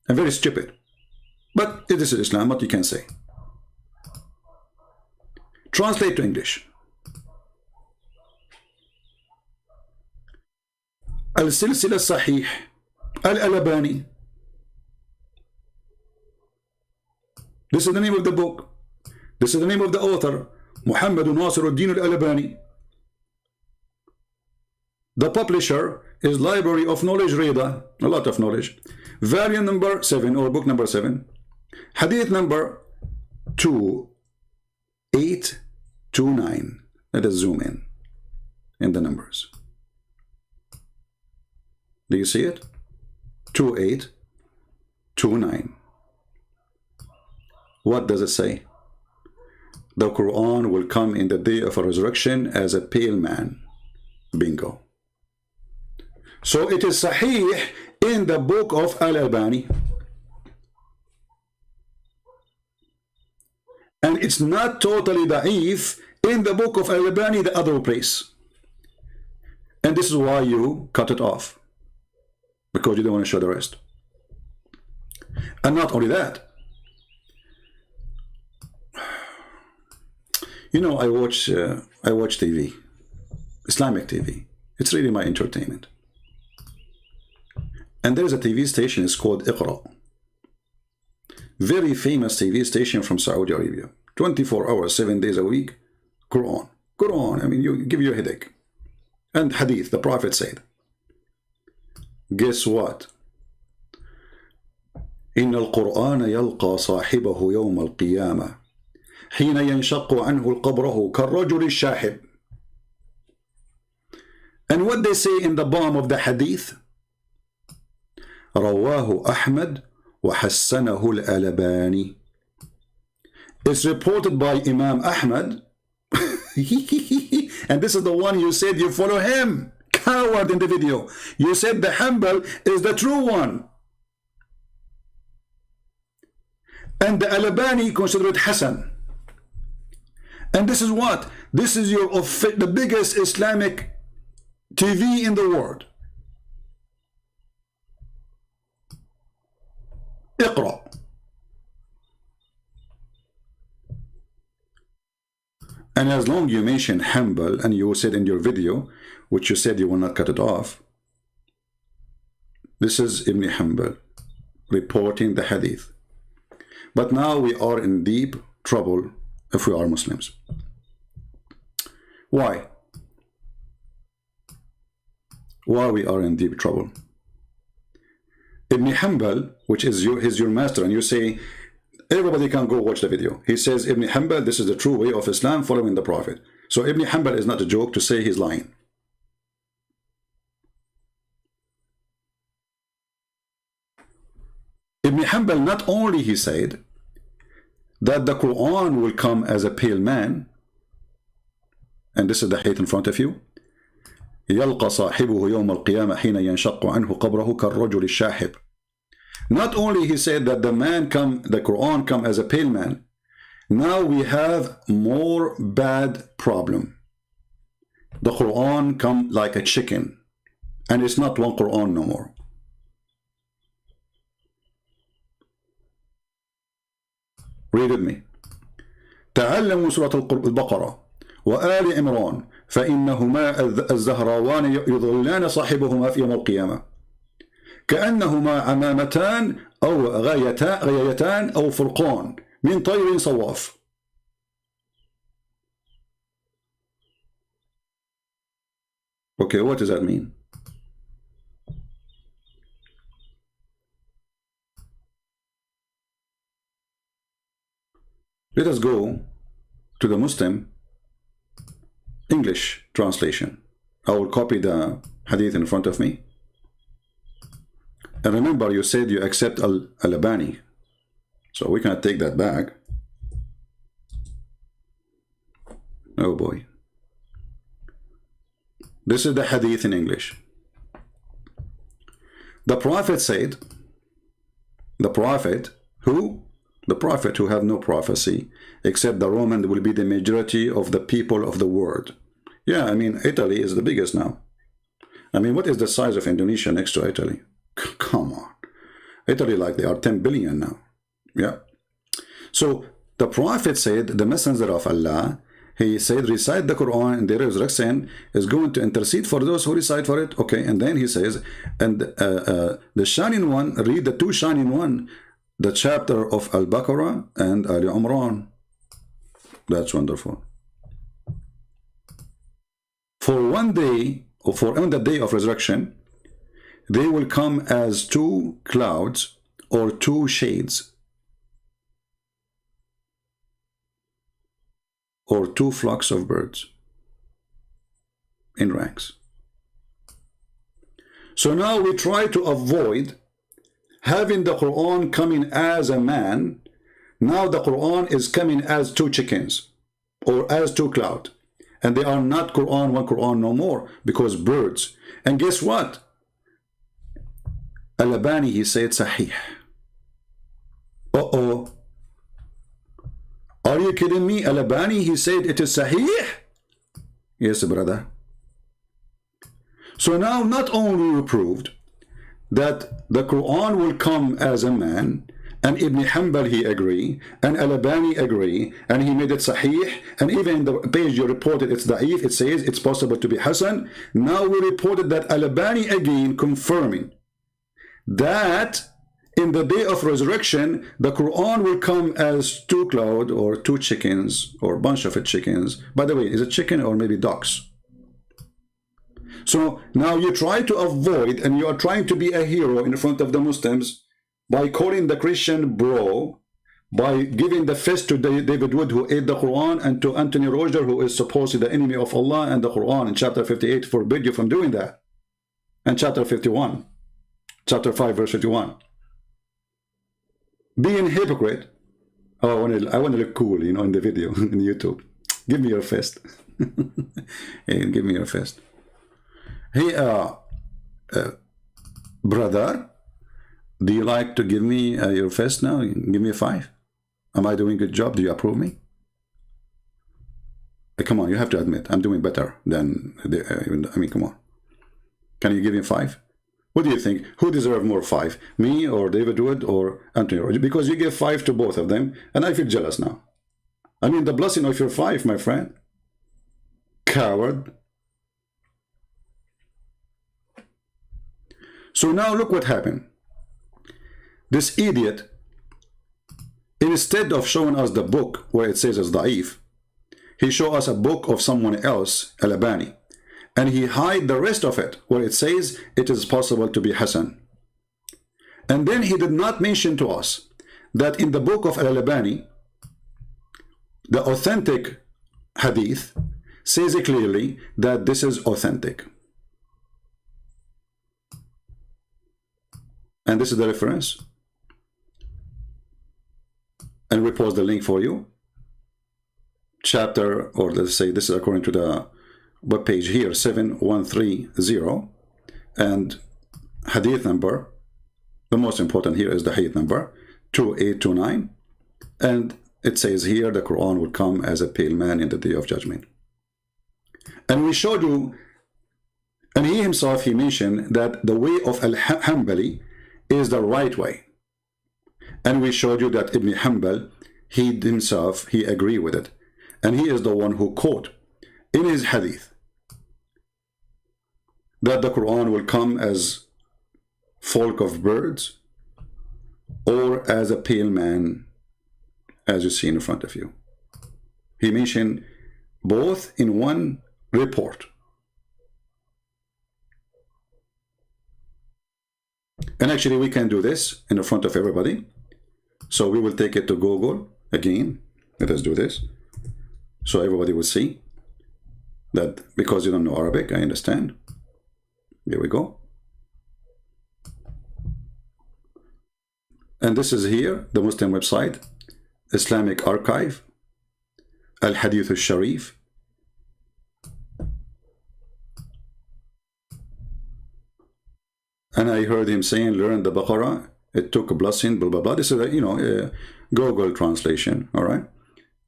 and very stupid. But this is Islam, what you can say. Translate to English. Al-Silsila Sahih, Al-Albani. This is the name of the book. This is the name of the author, Muhammad Nasiruddin Al-Albani. The publisher is Library of Knowledge Rida, a lot of knowledge. Volume number 7 or book number 7. Hadith number 2829. Let us zoom in the numbers. Do you see it? 2829. What does it say? The Quran will come in the day of a resurrection as a pale man. Bingo. So it is Sahih in the book of Al-Albani. And it's not totally da'if in the book of Al-Albani, the other place. And this is why you cut it off. Because you don't want to show the rest. And not only that. You know, I watch TV. Islamic TV. It's really my entertainment. And there's a TV station, it's called Iqra. Very famous TV station from Saudi Arabia. 24 hours, 7 days a week. Quran. Quran, I mean, you give you a headache. And Hadith, the Prophet said. Guess what? إن القرآن يلقى صاحبه يوم القيامة حين ينشق عنه القبره كالرجل الشاحب. And what they say in the bottom of the Hadith? رواه أحمد وحسنه الألباني. It's reported by Imam Ahmad. And this is the one you said you follow him. Coward in the video. You said the Hanbal is the true one. And the Albani considered Hassan. And this is what? This is the biggest Islamic TV in the world. Iqra. And as long you mention Hanbal, and you said in your video, which you said you will not cut it off, this is Ibn Hanbal reporting the hadith. But now we are in deep trouble if we are Muslims. Why? Why we are in deep trouble? Ibn Hanbal, which is your master, and you say, everybody can go watch the video. He says, Ibn Hanbal, this is the true way of Islam following the Prophet. So Ibn Hanbal is not a joke to say he's lying. Ibn Hanbal, not only he said that the Quran will come as a pale man, and this is the hadith in front of you, يلقى صاحبه يوم القيامة حين ينشق عنه قبره كالرجل الشاحب. Not only he said that the Quran come as a pale man, now we have more bad problem. The Quran come like a chicken, and it's not one Quran no more. Read with me. تعلموا سورة البقرة وآل عمران فإنهما الزهراوان يظلان صاحبهما في يوم القيامة كأنهما عمامتان أو غايتان أو فرقان من طير صواف. Okay, what does that mean? Let us go to the Muslim English translation. I will copy the hadith in front of me. And remember, you said you accept Al-Albani, so we cannot take that back. Oh boy. This is the hadith in English. The Prophet said, the Prophet who? The Prophet who have no prophecy, except the Roman will be the majority of the people of the world. Yeah, I mean, Italy is the biggest now. I mean, what is the size of Indonesia next to Italy? Come on. Italy, like they are 10 billion now. Yeah. So the Prophet said, the messenger of Allah, he said, recite the Quran, and the resurrection is going to intercede for those who recite for it. Okay, and then he says, and the shining one, read the two shining one, the chapter of Al-Baqarah and Ali Imran. That's wonderful. For one day, or for on the day of resurrection, they will come as two clouds or two shades, or two flocks of birds in ranks. So now we try to avoid having the Quran coming as a man. Now the Quran is coming as two chickens or as two clouds, and they are not Quran, one Quran no more, because birds. And guess what? Al-Albani, he said Sahih. Uh-oh. Are you kidding me? Al-Albani, he said it is Sahih? Yes, brother. So now not only we proved that the Quran will come as a man, and Ibn Hanbal he agree, and Al-Albani agree, and he made it Sahih, and even in the page you reported it's Da'if, it says it's possible to be Hasan. Now we reported that Al-Albani again confirming that in the day of resurrection, the Quran will come as two clouds or two chickens or a bunch of chickens. By the way, is it chicken or maybe ducks? So now you try to avoid, and you are trying to be a hero in front of the Muslims by calling the Christian bro, by giving the fist to David Wood, who ate the Quran, and to Anthony Roger, who is supposedly the enemy of Allah, and the Quran in chapter 58 forbid you from doing that. And chapter 51. Chapter 5, verse 51. Being hypocrite. Oh, I want to look cool, you know, in the video, in YouTube. Give me your fist. Hey, give me your fist. Hey, brother, do you like to give me your fist now? Give me a 5. Am I doing a good job? Do you approve me? Come on, you have to admit, I'm doing better than, I mean, come on. Can you give me 5? What do you think? Who deserves more 5? Me or David Wood or Anthony Roger? Because you give 5 to both of them, and I feel jealous now. I mean, the blessing of your 5, my friend. Coward. So now look what happened. This idiot, instead of showing us the book where it says it's da'if, he showed us a book of someone else, Al-Albani. And he hide the rest of it, where it says it is possible to be Hasan. And then he did not mention to us that in the book of Al-Albani, the authentic hadith says clearly that this is authentic. And this is the reference. And we post the link for you. Chapter, or let's say this is according to the web page here, 7130, and hadith number, the most important here is the hadith number 2829, and it says here the Quran will come as a pale man in the day of judgment. And we showed you, and he himself, he mentioned that the way of Al-Hanbali is the right way. And we showed you that Ibn Hanbal he himself, he agreed with it. And he is the one who quote in his hadith that the Quran will come as flock of birds or as a pale man, as you see in front of you. He mentioned both in one report. And actually we can do this in front of everybody. So we will take it to Google again. Let us do this. So everybody will see that, because you don't know Arabic, I understand. Here we go. And this is here, the Muslim website, Islamic Archive, Al-Hadith al-Sharif. And I heard him saying, learn the Baqarah, it took a blessing, blah, blah, blah. This is a, a Google translation, all right?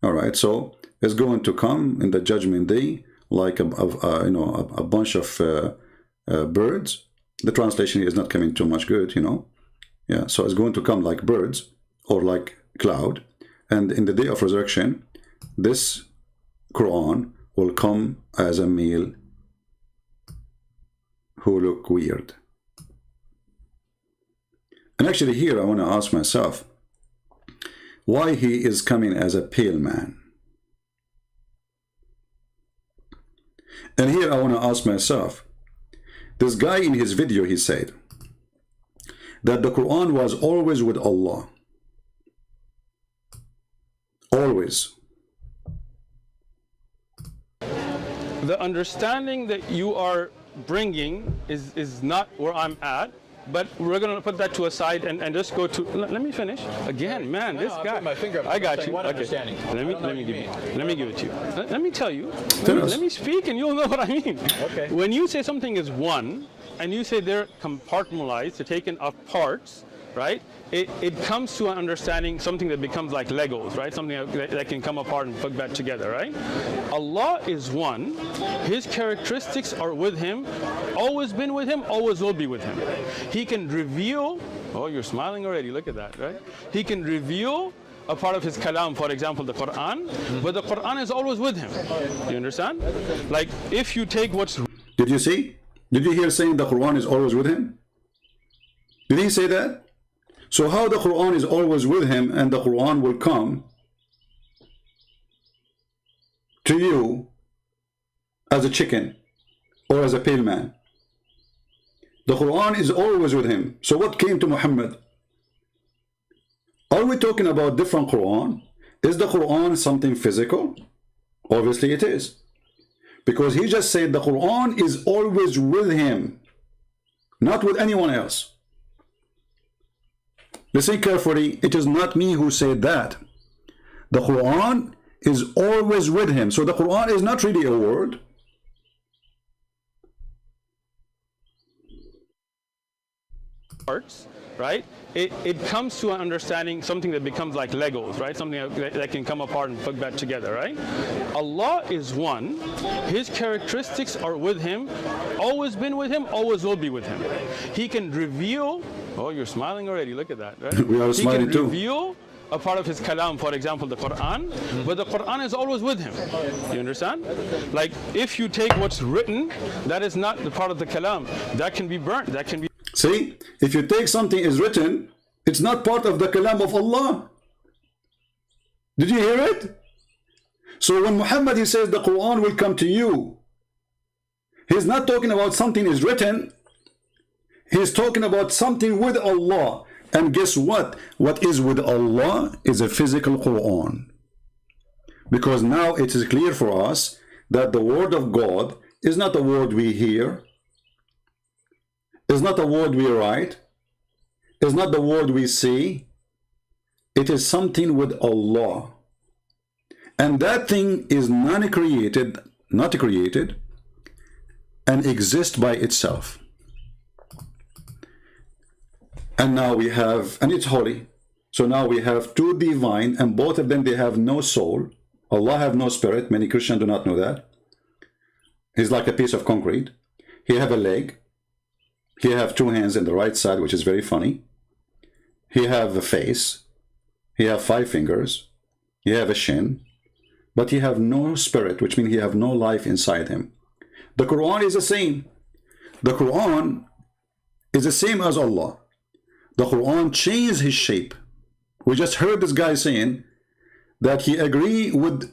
All right, so it's going to come in the judgment day like a bunch of birds. The translation is not coming too much good, Yeah, so it's going to come like birds or like cloud. And in the day of resurrection, this Quran will come as a male who look weird. And actually here I want to ask myself why he is coming as a pale man. And here I want to ask myself, this guy in his video, he said that the Quran was always with Allah. Always. The understanding that you are bringing is not where I'm at, but we're going to put that to a side and just go to, let me finish. Again, man, this guy. I got you. Okay. Let me give it to you. Let me tell you. Let me speak and you'll know what I mean. Okay. When you say something is one, and you say they're compartmentalized, they're taken off parts, right? It comes to an understanding, something that becomes like Legos, right? Something that can come apart and put back together, right? Allah is one. His characteristics are with him, always been with him, always will be with him. He can reveal, oh, you're smiling already, look at that, right? He can reveal a part of his kalam, for example, the Quran, but the Quran is always with him. You understand? Like, if you take what's... Did you see? Did you hear saying the Quran is always with him? Did he say that? So how the Quran is always with him and the Quran will come to you as a chicken or as a pale man? The Quran is always with him. So what came to Muhammad? Are we talking about different Quran? Is the Quran something physical? Obviously it is. Because he just said the Quran is always with him, not with anyone else. Listen carefully, it is not me who said that. The Quran is always with him. So the Quran is not really a word. Parts, right? It comes to an understanding, something that becomes like Legos, right? Something that can come apart and put back together, right? Allah is one. His characteristics are with him, always been with him, always will be with him. He can reveal, oh, you're smiling already, look at that, right? We are smiling too. He can reveal a part of his kalam, for example, the Quran, but the Quran is always with him. You understand? Like, if you take what's written, that is not the part of the kalam. That can be burnt, that can be... See, if you take something is written, it's not part of the kalam of Allah. Did you hear it? So when Muhammad, he says the Quran will come to you, he's not talking about something is written. He's talking about something with Allah. And guess what? What is with Allah is a physical Quran. Because now it is clear for us that the word of God is not a word we hear, is not a word we write, is not the word we see. It is something with Allah. And that thing is not created, and exists by itself. And now we have, and it's holy. So now we have two divine, and both of them, they have no soul. Allah have no spirit. Many Christians do not know that. He's like a piece of concrete. He have a leg. He have two hands in the right side, which is very funny. He have a face. He have 5 fingers. He have a shin, but he have no spirit, which means he have no life inside him. The Quran is the same. The Quran is the same as Allah. The Quran changed his shape. We just heard this guy saying that he agree with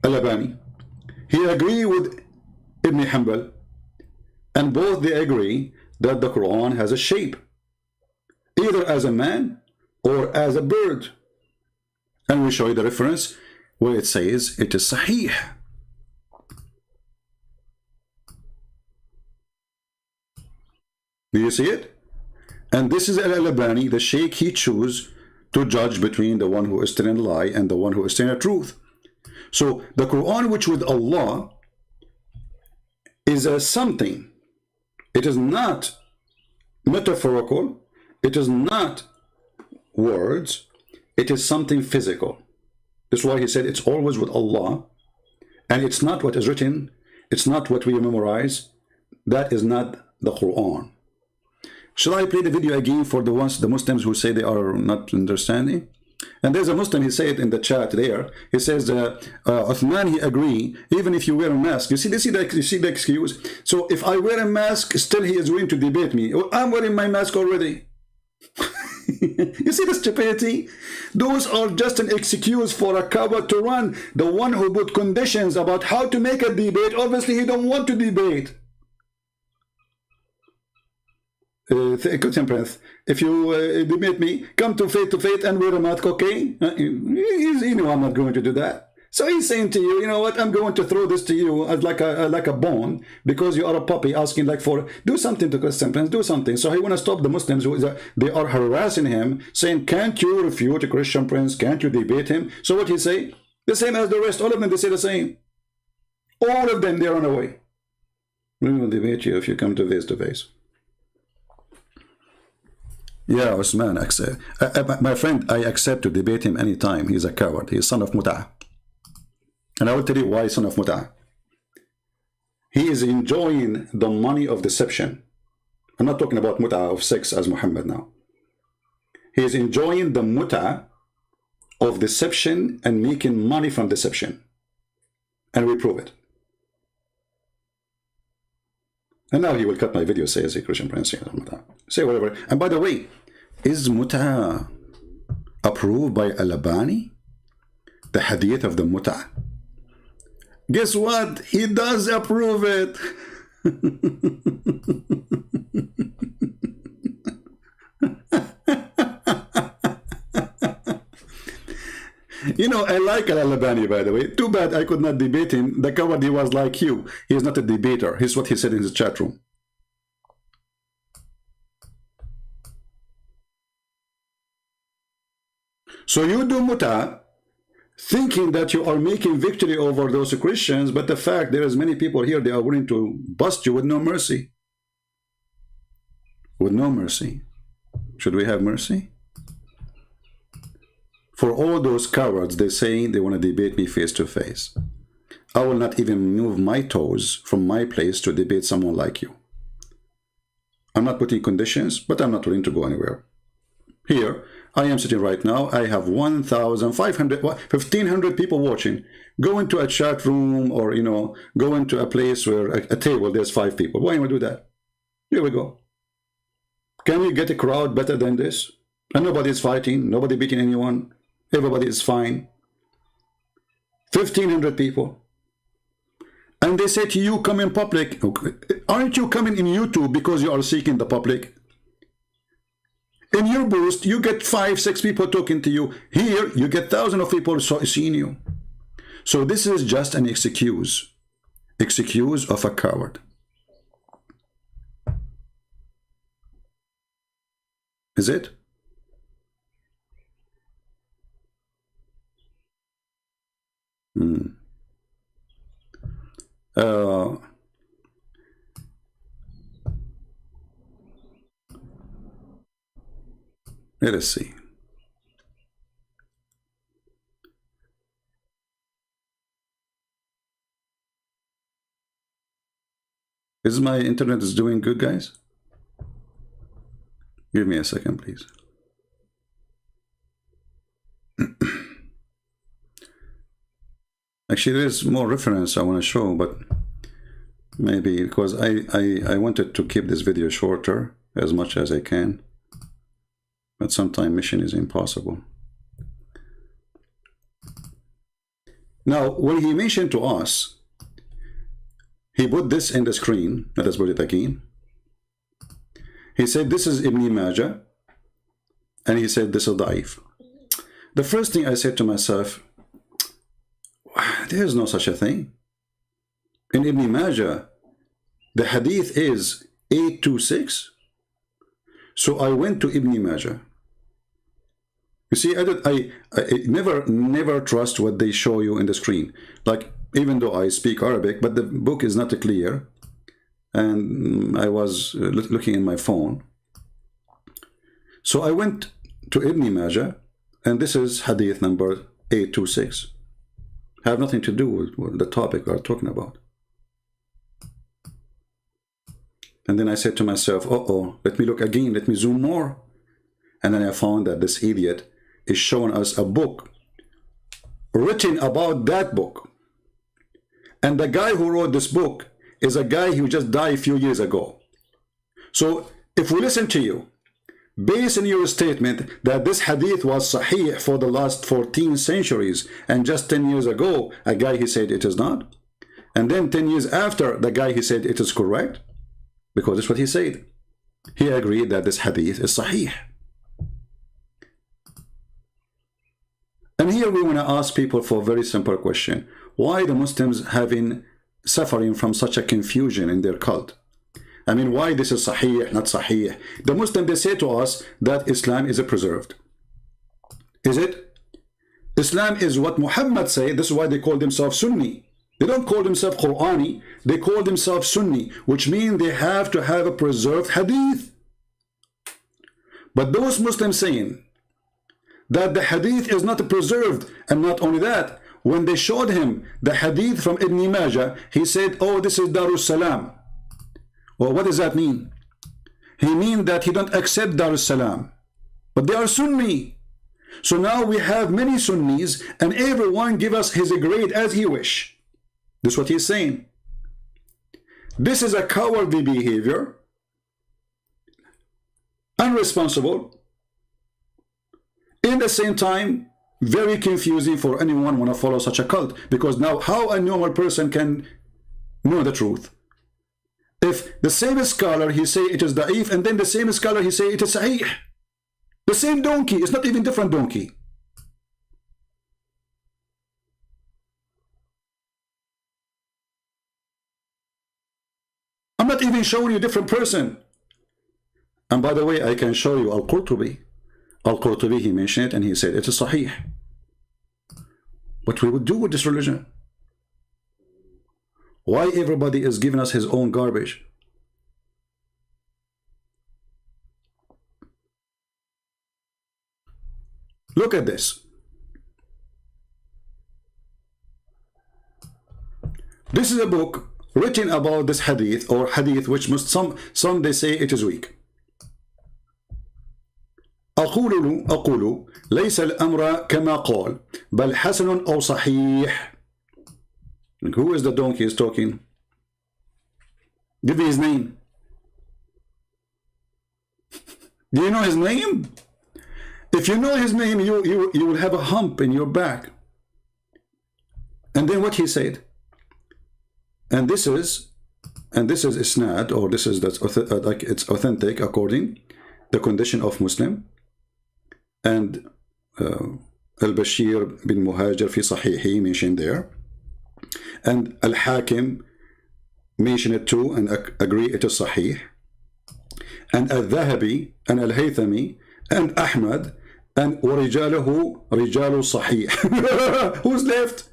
Al-Albani. He agree with Ibn Hanbal. And both they agree that the Quran has a shape, either as a man or as a bird. And we show you the reference where it says it is Sahih. Do you see it? And this is Al-Albani, the sheikh he choose to judge between the one who is telling a lie and the one who is telling the truth. So the Quran, which with Allah, is a something. It is not metaphorical. It is not words. It is something physical. That's why he said it's always with Allah. And it's not what is written. It's not what we memorize. That is not the Quran. Shall I play the video again for the Muslims who say they are not understanding? And there's a Muslim, he said in the chat there, he says, Uthman, he agree, even if you wear a mask. You see the excuse? So if I wear a mask, still he is willing to debate me. I'm wearing my mask already. You see the stupidity? Those are just an excuse for a coward to run. The one who put conditions about how to make a debate, obviously he don't want to debate. Christian Prince, if you debate me, come to faith and wear a mask, okay? You know I'm not going to do that. So he's saying to you, you know what, I'm going to throw this to you as like a bone, because you are a puppy asking like for, do something to Christian Prince, do something. So he want to stop the Muslims who they are harassing him, saying, can't you refute Christian Prince? Can't you debate him? So what he say? The same as the rest, all of them, they say the same. All of them, they run away. We will debate you if you come to face. Yeah, Osman, my friend, I accept to debate him anytime. He's a coward. He's son of Mut'ah. And I will tell you why son of Mut'ah. He is enjoying the money of deception. I'm not talking about Mut'ah of sex as Muhammad now. He is enjoying the Mut'ah of deception and making money from deception. And we prove it. And now he will cut my video, says a Christian Prince. Say whatever. And by the way, is Mut'ah approved by Al-Albani? The hadith of the Mut'ah? Guess what? He does approve it. You know, I like Al-Albani, by the way. Too bad I could not debate him. The coward, he was like you. He is not a debater. Here's what he said in his chat room. So you do Mut'ah, thinking that you are making victory over those Christians, but the fact there is many people here, they are willing to bust you with no mercy. With no mercy. Should we have mercy? For all those cowards, they say they want to debate me face to face. I will not even move my toes from my place to debate someone like you. I'm not putting conditions, but I'm not willing to go anywhere. Here, I am sitting right now. I have 1,500 people watching. Go into a chat room or, you know, go into a place where a table, there's 5 people. Why do you do that? Here we go. Can we get a crowd better than this? And nobody is fighting, nobody beating anyone. Everybody is fine. 1,500 people. And they say to you, come in public. Aren't you coming in YouTube because you are seeking the public? In your boost, you get 5, 6 people talking to you. Here, you get thousands of people seeing you. So this is just an excuse. Excuse of a coward. Is it? Let us see. Is my internet is doing good, guys? Give me a second, please. Actually, there's more reference I want to show, but maybe because I wanted to keep this video shorter as much as I can, but sometimes mission is impossible. Now, when he mentioned to us, he put this in the screen. Let us put it again. He said, this is Ibn Majah, and he said, this is Da'if. The first thing I said to myself, there is no such a thing. In Ibn Majah, the hadith is 826. So I went to Ibn Majah. You see, I never trust what they show you in the screen. Like, even though I speak Arabic, but the book is not clear. And I was looking in my phone. So I went to Ibn Majah, and this is hadith number 826. Have nothing to do with the topic we are talking about. And then I said to myself, uh-oh, let me look again, let me zoom more. And then I found that this idiot is showing us a book written about that book. And the guy who wrote this book is a guy who just died a few years ago. So if we listen to you, based on your statement that this hadith was sahih for the last 14 centuries, and just 10 years ago, a guy he said it is not, and then 10 years after, the guy he said it is correct, because that's what he said. He agreed that this hadith is sahih. And here we want to ask people for a very simple question. Why the Muslims suffering from such a confusion in their cult? I mean, why this is sahih, not sahih? The Muslims, they say to us that Islam is preserved. Is it? Islam is what Muhammad said. This is why they call themselves Sunni. They don't call themselves Qur'ani. They call themselves Sunni, which means they have to have a preserved hadith. But those Muslims saying that the hadith is not preserved, and not only that, when they showed him the hadith from Ibn Majah, he said, oh, this is Darus Salam. Well, what does that mean? He means that he don't accept Darus Salam. But they are Sunni. So now we have many Sunnis, and everyone give us his grade as he wish. This is what he's saying. This is a cowardly behavior, unresponsible, in the same time, very confusing for anyone want to follow such a cult. Because now, how a normal person can know the truth? If the same scholar, he say it is da'if, and then the same scholar, he say it is sahih. The same donkey, it's not even different donkey. I'm not even showing you a different person. And by the way, I can show you Al-Qurtubi. Al-Qurtubi, he mentioned it, and he said it is sahih. What we would do with this religion? Why everybody is giving us his own garbage? Look at this. This is a book written about this hadith, or hadith which some they say it is weak. أقول ليس الأمر كما قال بل حسن أو صحيح. Who is the donkey is talking? Give me his name. Do you know his name? If you know his name, you will have a hump in your back. And then what he said. And this is isnad, or this is like it's authentic according the condition of Muslim. And Al-Bashir bin Muhajir fi Sahihi mentioned there. And Al-Hakim mentioned it too and agree it is Sahih. And Al-Dhahabi and Al-Haythami and Ahmad and وَرِجَالُهُ رِجَالُ Sahih. Who's left?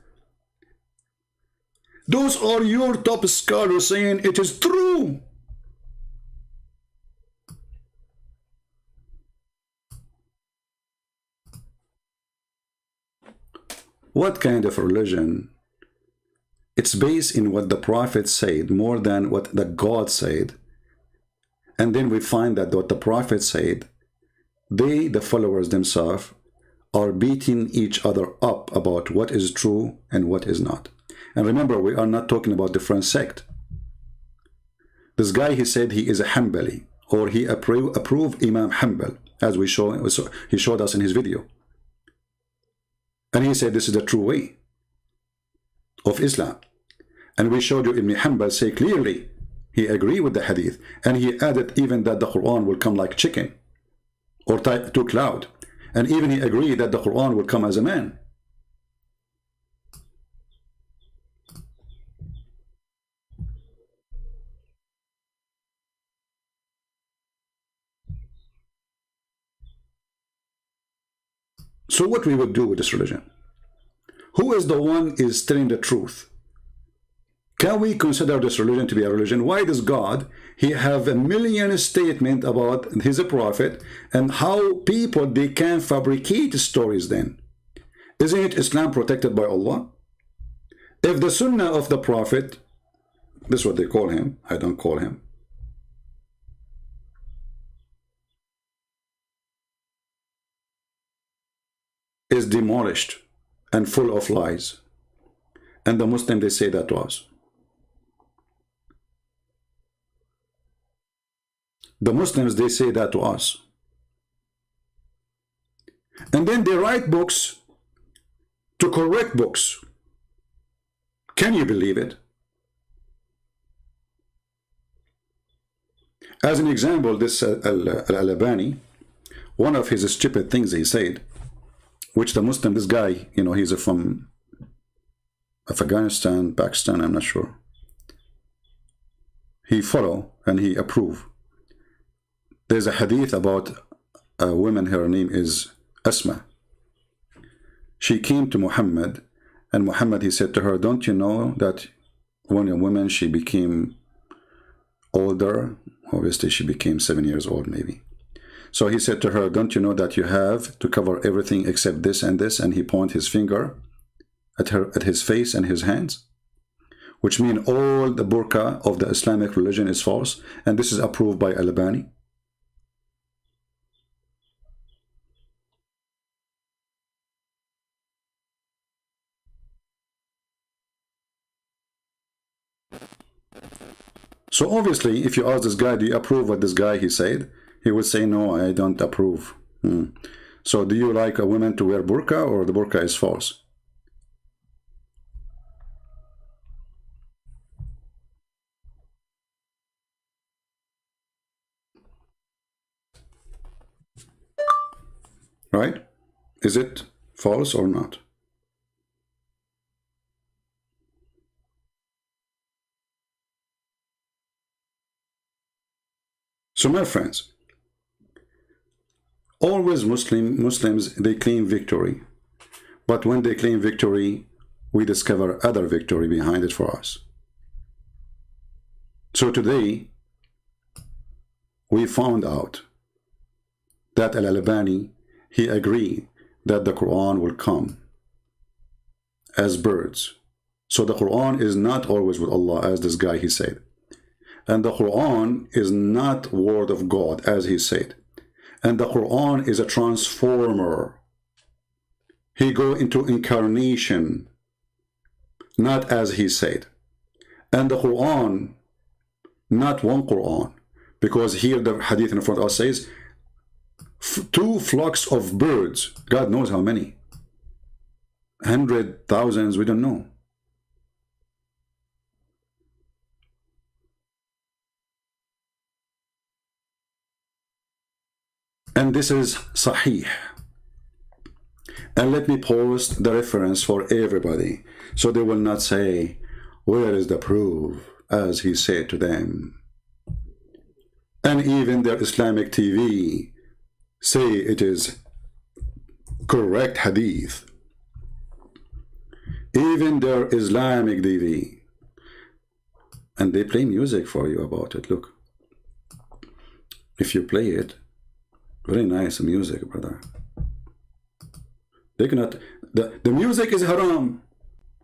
Those are your top scholars saying it is true. What kind of religion? It's based in what the Prophet said more than what the God said. And then we find that what the Prophet said, they, the followers themselves, are beating each other up about what is true and what is not. And remember, we are not talking about different sect. This guy, he said he is a Hanbali, or he approved Imam Hanbal, as he showed us in his video. And he said this is the true way of Islam. And we showed you Ibn Hanbal say clearly he agreed with the hadith, and he added even that the Quran will come like chicken or to cloud, and even he agreed that the Quran will come as a man. So what we would do with this religion? Who is the one is telling the truth? Can we consider this religion to be a religion? Why does God, he have a million statement about his prophet and how people, they can fabricate stories then? Isn't it Islam protected by Allah? If the sunnah of the prophet, this is what they call him, I don't call him, is demolished and full of lies, and the Muslim, they say that to us. The Muslims, they say that to us. And then they write books to correct books. Can you believe it? As an example, this Al-Albani, one of his stupid things he said, which the Muslim, this guy, you know, he's from Afghanistan, Pakistan, I'm not sure. He follow and he approve. There's a hadith about a woman, her name is Asma. She came to Muhammad, and Muhammad, he said to her, don't you know that when a woman, she became older, obviously she became 7 years old maybe. So he said to her, don't you know that you have to cover everything except this and this? And he pointed his finger at his face and his hands, which mean all the burqa of the Islamic religion is false. And this is approved by Al-Albani. So obviously, if you ask this guy, do you approve what this guy he said? He would say, no, I don't approve. So do you like a woman to wear burqa, or the burqa is false? Right? Is it false or not? So my friends, always Muslims, they claim victory. But when they claim victory, we discover other victory behind it for us. So today, we found out that Al-Albani, he agreed that the Quran will come as birds. So the Quran is not always with Allah, as this guy he said. And the Quran is not word of God, as he said. And the Quran is a transformer. He go into incarnation, not as he said. And the Quran, not one Quran, because here the hadith in front of us says, 2 flocks of birds, God knows how many, 100,000s, we don't know. And this is Sahih. And let me post the reference for everybody, so they will not say, where is the proof, as he said to them. And even their Islamic TV say it is correct hadith. Even their Islamic TV. And they play music for you about it. Look. If you play it, very nice music, brother. They cannot, the music is haram.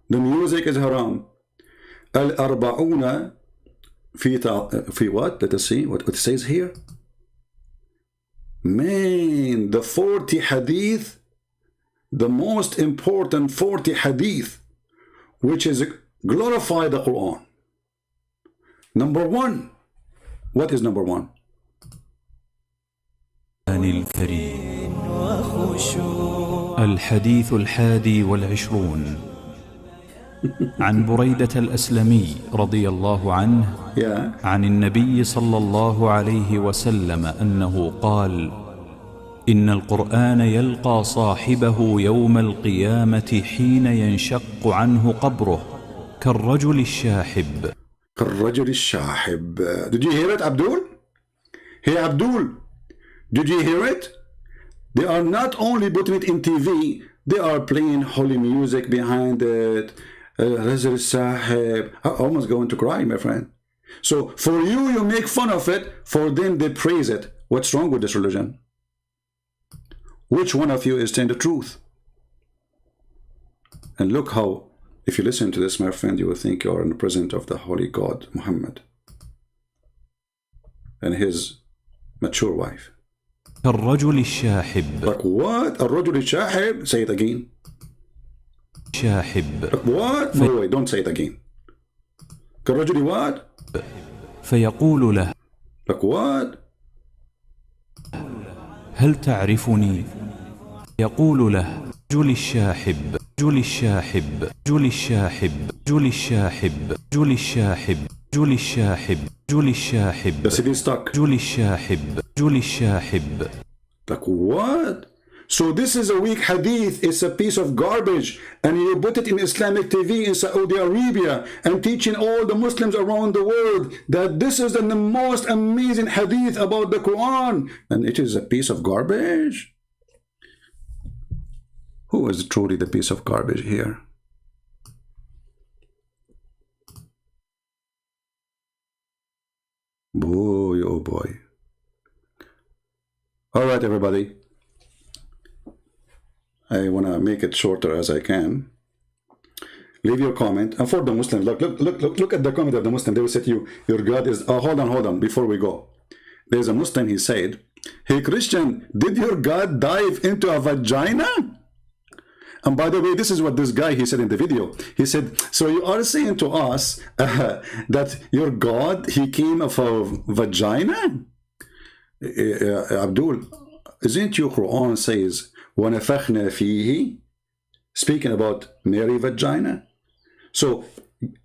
The music is haram. Al-arba'una fi what? Let us see what it says here. Man, the 40 hadith the most important 40 hadith which is glorify the Quran. Number one. What is number one? الكريم الحديث 21 عن بريدة الأسلمي رضي الله عنه عن النبي صلى الله عليه وسلم أنه قال: إن القرآن يلقى صاحبه يوم القيامة حين ينشق عنه قبره كالرجل الشاحب. كالرجل الشاحب. Did you hear it, Abdul? Hey, Abdul, did you hear it? They are not only putting it in TV, they are playing holy music behind it. Rajul Sahib. I'm almost going to cry, my friend. So for you, you make fun of it. For them, they praise it. What's wrong with this religion? Which one of you is telling the truth? And look how, if you listen to this, my friend, you will think you are in the presence of the holy God, Muhammad, and his mature wife. الرجل الشاحب. Like what? الرجل الشاحب? Say it again. شاحب. Like what? No, wait, don't say it again. كالرجل what? فيقول له. Like what? هل تعرفني؟ يقول له: جل الشاحب جل الشاحب جل الشاحب جل الشاحب جل الشاحب جل الشاحب جل الشاحب جل الشاحب جل الشاحب. Like what? So this is a weak hadith. It's a piece of garbage, and you put it in Islamic TV in Saudi Arabia and teaching all the Muslims around the world that this is the most amazing hadith about the Quran, and it is a piece of garbage. Who is truly the piece of garbage here? Boy, oh boy. All right, everybody. I want to make it shorter as I can. Leave your comment. And for the Muslims, look at the comment of the Muslim. They will say to you, your God is... Oh, hold on, before we go. There's a Muslim, he said, hey, Christian, did your God dive into a vagina? And by the way, this is what this guy, he said in the video. He said, so you are saying to us that your God, he came of a vagina? Abdul, isn't your Quran says, وَنَفَخْنَا فِيهِ, speaking about Mary vagina? So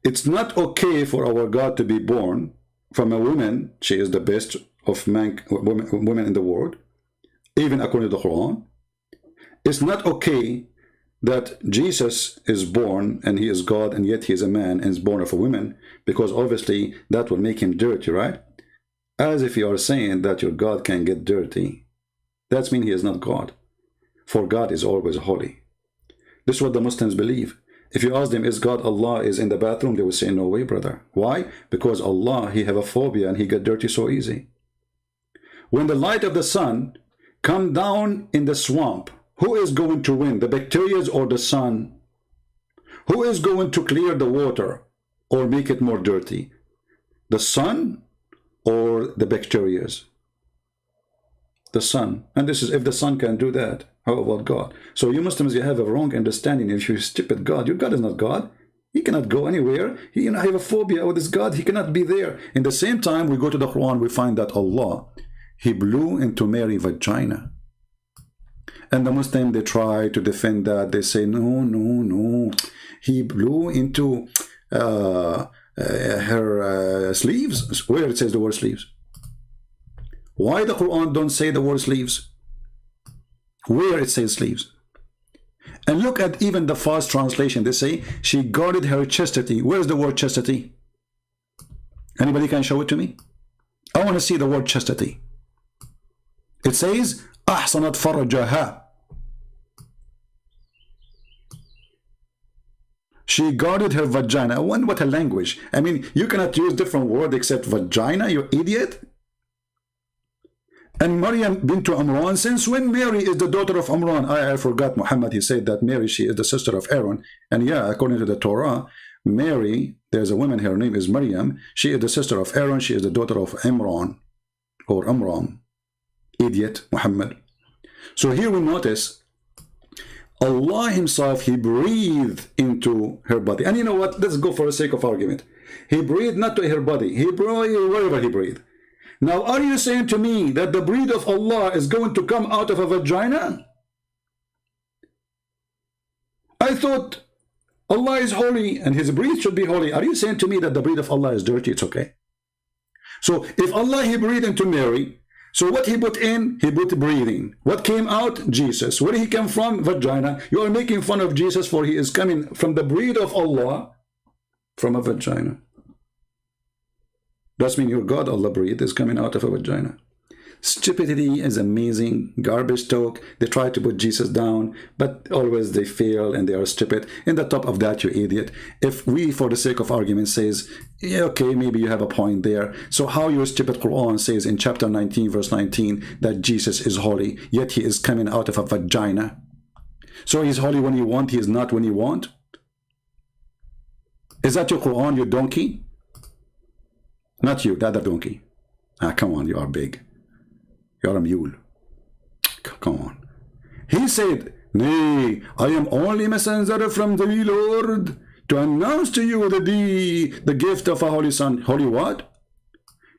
it's not okay for our God to be born from a woman. She is the best of women in the world, even according to the Quran. It's not okay that Jesus is born and he is God, and yet he is a man and is born of a woman, because obviously that will make him dirty, right? As if you are saying that your God can get dirty. That means he is not God. For God is always holy. This is what the Muslims believe. If you ask them, is God Allah is in the bathroom? They will say, no way, brother. Why? Because Allah, he have a phobia and he get dirty so easy. When the light of the sun come down in the swamp, who is going to win, the bacteria or the sun? Who is going to clear the water or make it more dirty? The sun or the bacteria? The sun. And this is if the sun can do that, how about God? So you Muslims, you have a wrong understanding. If you stupid God, your God is not God. He cannot go anywhere. He have a phobia with his God. He cannot be there. In the same time, we go to the Quran, we find that Allah, he blew into Mary's vagina. And the Muslim, they try to defend that. They say, no. He blew into her sleeves. Where it says the word sleeves? Why the Quran don't say the word sleeves? Where it says sleeves? And look at even the fast translation. They say, she guarded her chastity. Where's the word chastity? Anybody can show it to me? I want to see the word chastity. It says, أحصنت فرجها. She guarded her vagina. What a language. I mean, you cannot use different word except vagina, you idiot. And Maryam bintu Imran, since when Mary is the daughter of Imran? I forgot Muhammad, he said that Mary, she is the sister of Aaron. And yeah, according to the Torah, Mary, there's a woman, her name is Maryam. She is the sister of Aaron. She is the daughter of Imran or Amram. Idiot, Muhammad. So here we notice Allah himself, he breathed into her body. And you know what? Let's go for the sake of argument. He breathed not to her body. He breathed wherever he breathed. Now, are you saying to me that the breath of Allah is going to come out of a vagina? I thought Allah is holy and his breath should be holy. Are you saying to me that the breath of Allah is dirty? It's okay. So if Allah, he breathed into Mary, so what he put in, he put breathing. What came out? Jesus. Where he came from? Vagina. You are making fun of Jesus, for he is coming from the breath of Allah from a vagina. That means your God, Allah breathe, is coming out of a vagina. Stupidity is amazing. Garbage talk. They try to put Jesus down, but always they fail and they are stupid. In the top of that, you idiot. If we, for the sake of argument, says, yeah, okay, maybe you have a point there. So how your stupid Quran says in chapter 19, verse 19, that Jesus is holy, yet he is coming out of a vagina. So he's holy when you want, he is not when you want? Is that your Quran, you donkey? Not you, the other donkey. Ah, come on, you are big. You're a mule. Come on. He said, nay, I am only messenger from the Lord to announce to you the gift of a holy son. Holy what?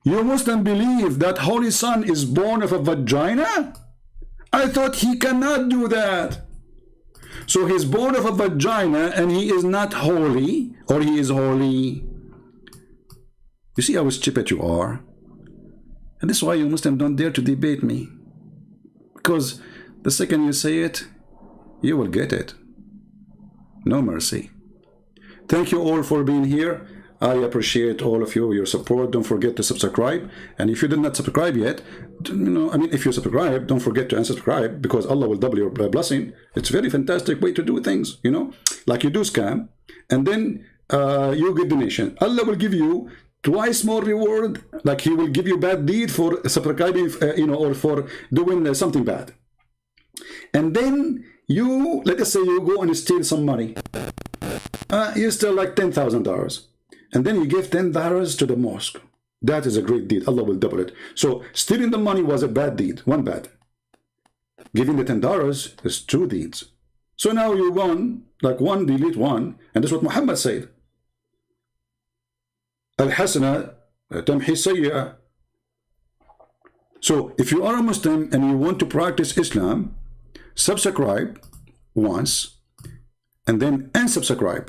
You Muslim believe that holy son is born of a vagina? I thought he cannot do that. So he's born of a vagina and he is not holy, or he is holy. You see how stupid you are? And this is why you Muslims don't dare to debate me. Because the second you say it, you will get it. No mercy. Thank you all for being here. I appreciate all of you, your support. Don't forget to subscribe. And if you did not subscribe yet, if you subscribe, don't forget to unsubscribe, because Allah will double your blessing. It's a very fantastic way to do things, like you do scam, and then you get donation. Allah will give you twice more reward, like he will give you bad deed for subscribing, or for doing something bad. And then you, let us say you go and steal some money. You steal like $10,000. And then you give $10 to the mosque. That is a great deed. Allah will double it. So stealing the money was a bad deed, one bad. Giving the $10 is two deeds. So now you won, like one delete one, and that's what Muhammad said. Al-Hasana tamhi sayyi'ah. So if you are a Muslim and you want to practice Islam, subscribe once and then unsubscribe.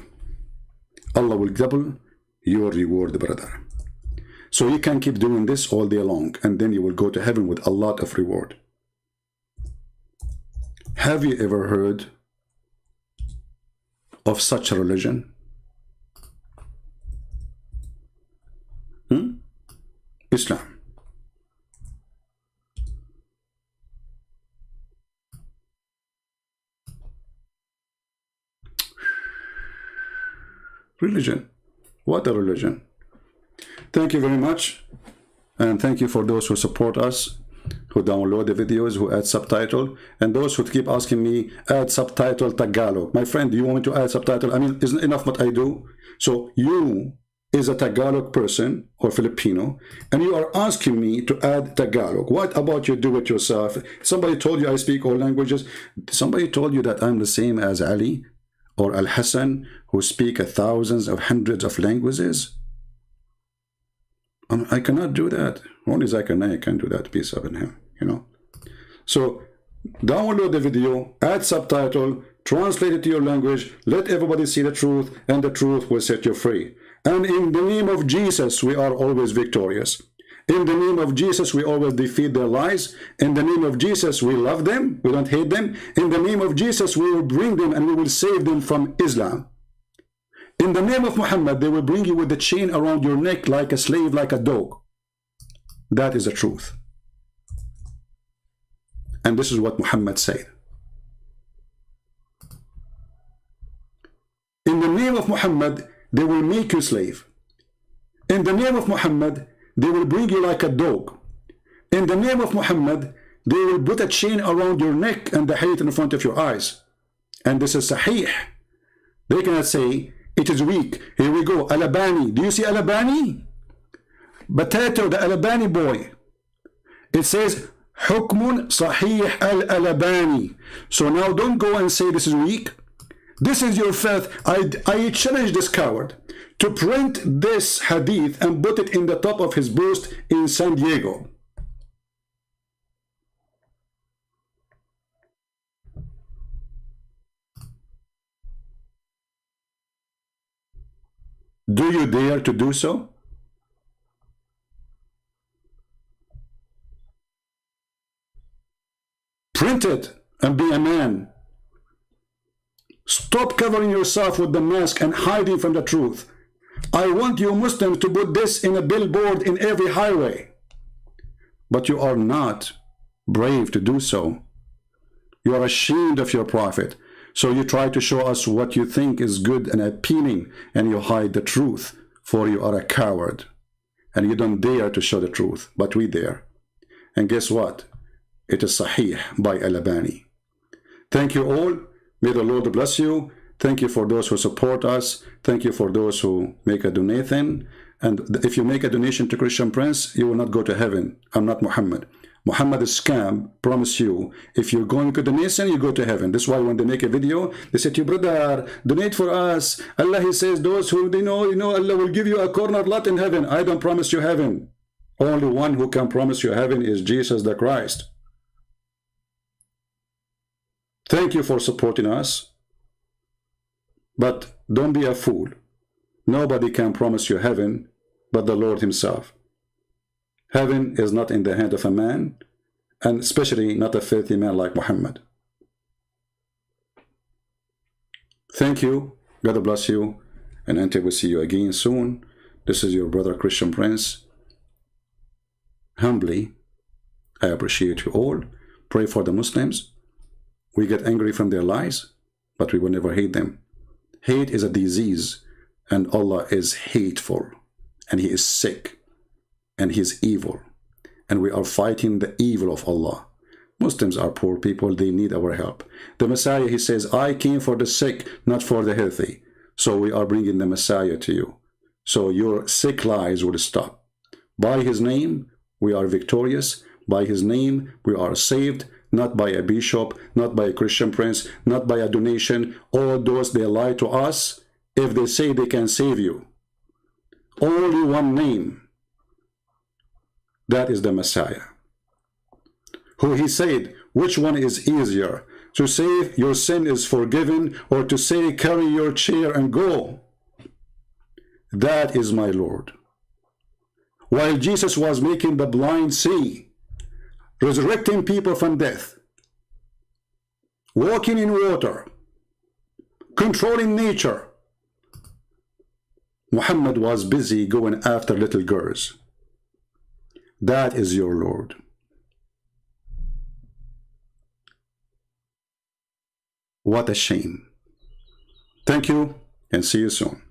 Allah will double your reward, brother. So you can keep doing this all day long, and then you will go to heaven with a lot of reward. Have you ever heard of such a religion? Islam. Religion. What a religion. Thank you very much. And thank you for those who support us, who download the videos, who add subtitle, and those who keep asking me, add subtitle Tagalog. My friend, do you want me to add subtitle? Isn't enough what I do? So you is a Tagalog person or Filipino, and you are asking me to add Tagalog. What about you do it yourself? Somebody told you I speak all languages. Somebody told you that I'm the same as Ali or Al-Hassan, who speak thousands of hundreds of languages? I cannot do that. Only Zakir can do that. Peace upon him, So download the video, add subtitle, translate it to your language, let everybody see the truth, and the truth will set you free. And in the name of Jesus, we are always victorious. In the name of Jesus, we always defeat their lies. In the name of Jesus, we love them. We don't hate them. In the name of Jesus, we will bring them and we will save them from Islam. In the name of Muhammad, they will bring you with the chain around your neck like a slave, like a dog. That is the truth. And this is what Muhammad said. In the name of Muhammad, they will make you slave. In the name of Muhammad, they will bring you like a dog. In the name of Muhammad, they will put a chain around your neck and the hadith in front of your eyes. And this is sahih. They cannot say, it is weak. Here we go. Al-Albani. Do you see Al-Albani? Potato, the Al-Albani boy. It says, حكم صحيح الألباني. So now don't go and say this is weak. This is your faith. I challenge this coward to print this hadith and put it in the top of his booth in San Diego. Do you dare to do so? Print it and be a man. Stop covering yourself with the mask and hiding from the truth. I want you Muslims to put this in a billboard in every highway. But you are not brave to do so. You are ashamed of your prophet. So you try to show us what you think is good and appealing, and you hide the truth, for you are a coward. And you don't dare to show the truth, but we dare. And guess what? It is Sahih by Al-Albani. Thank you all. May the Lord bless you. Thank you for those who support us. Thank you for those who make a donation. And if you make a donation to Christian Prince, you will not go to heaven. I'm not Muhammad. Muhammad is scam. Promise you, if you're going to donation, you go to heaven. That's why when they make a video, they say to you, brother, donate for us. Allah, he says, those who you know, Allah will give you a corner lot in heaven. I don't promise you heaven. Only one who can promise you heaven is Jesus the Christ. Thank you for supporting us. But don't be a fool. Nobody can promise you heaven but the Lord himself. Heaven is not in the hand of a man, and especially not a filthy man like Muhammad. Thank you. God bless you. And until we see you again soon, this is your brother Christian Prince. Humbly, I appreciate you all. Pray for the Muslims. We get angry from their lies, but we will never hate them. Hate is a disease, and Allah is hateful, and He is sick, and He is evil, and we are fighting the evil of Allah. Muslims are poor people. They need our help. The Messiah, he says, I came for the sick, not for the healthy. So we are bringing the Messiah to you. So your sick lies will stop. By His name, we are victorious. By His name, we are saved. Not by a bishop, not by a Christian Prince, not by a donation. All those, they lie to us if they say they can save you. Only one name. That is the Messiah. Who He said, which one is easier? To say your sin is forgiven, or to say carry your chair and go? That is my Lord. While Jesus was making the blind see, resurrecting people from death, walking in water, controlling nature, Muhammad was busy going after little girls. That is your Lord. What a shame. Thank you, and see you soon.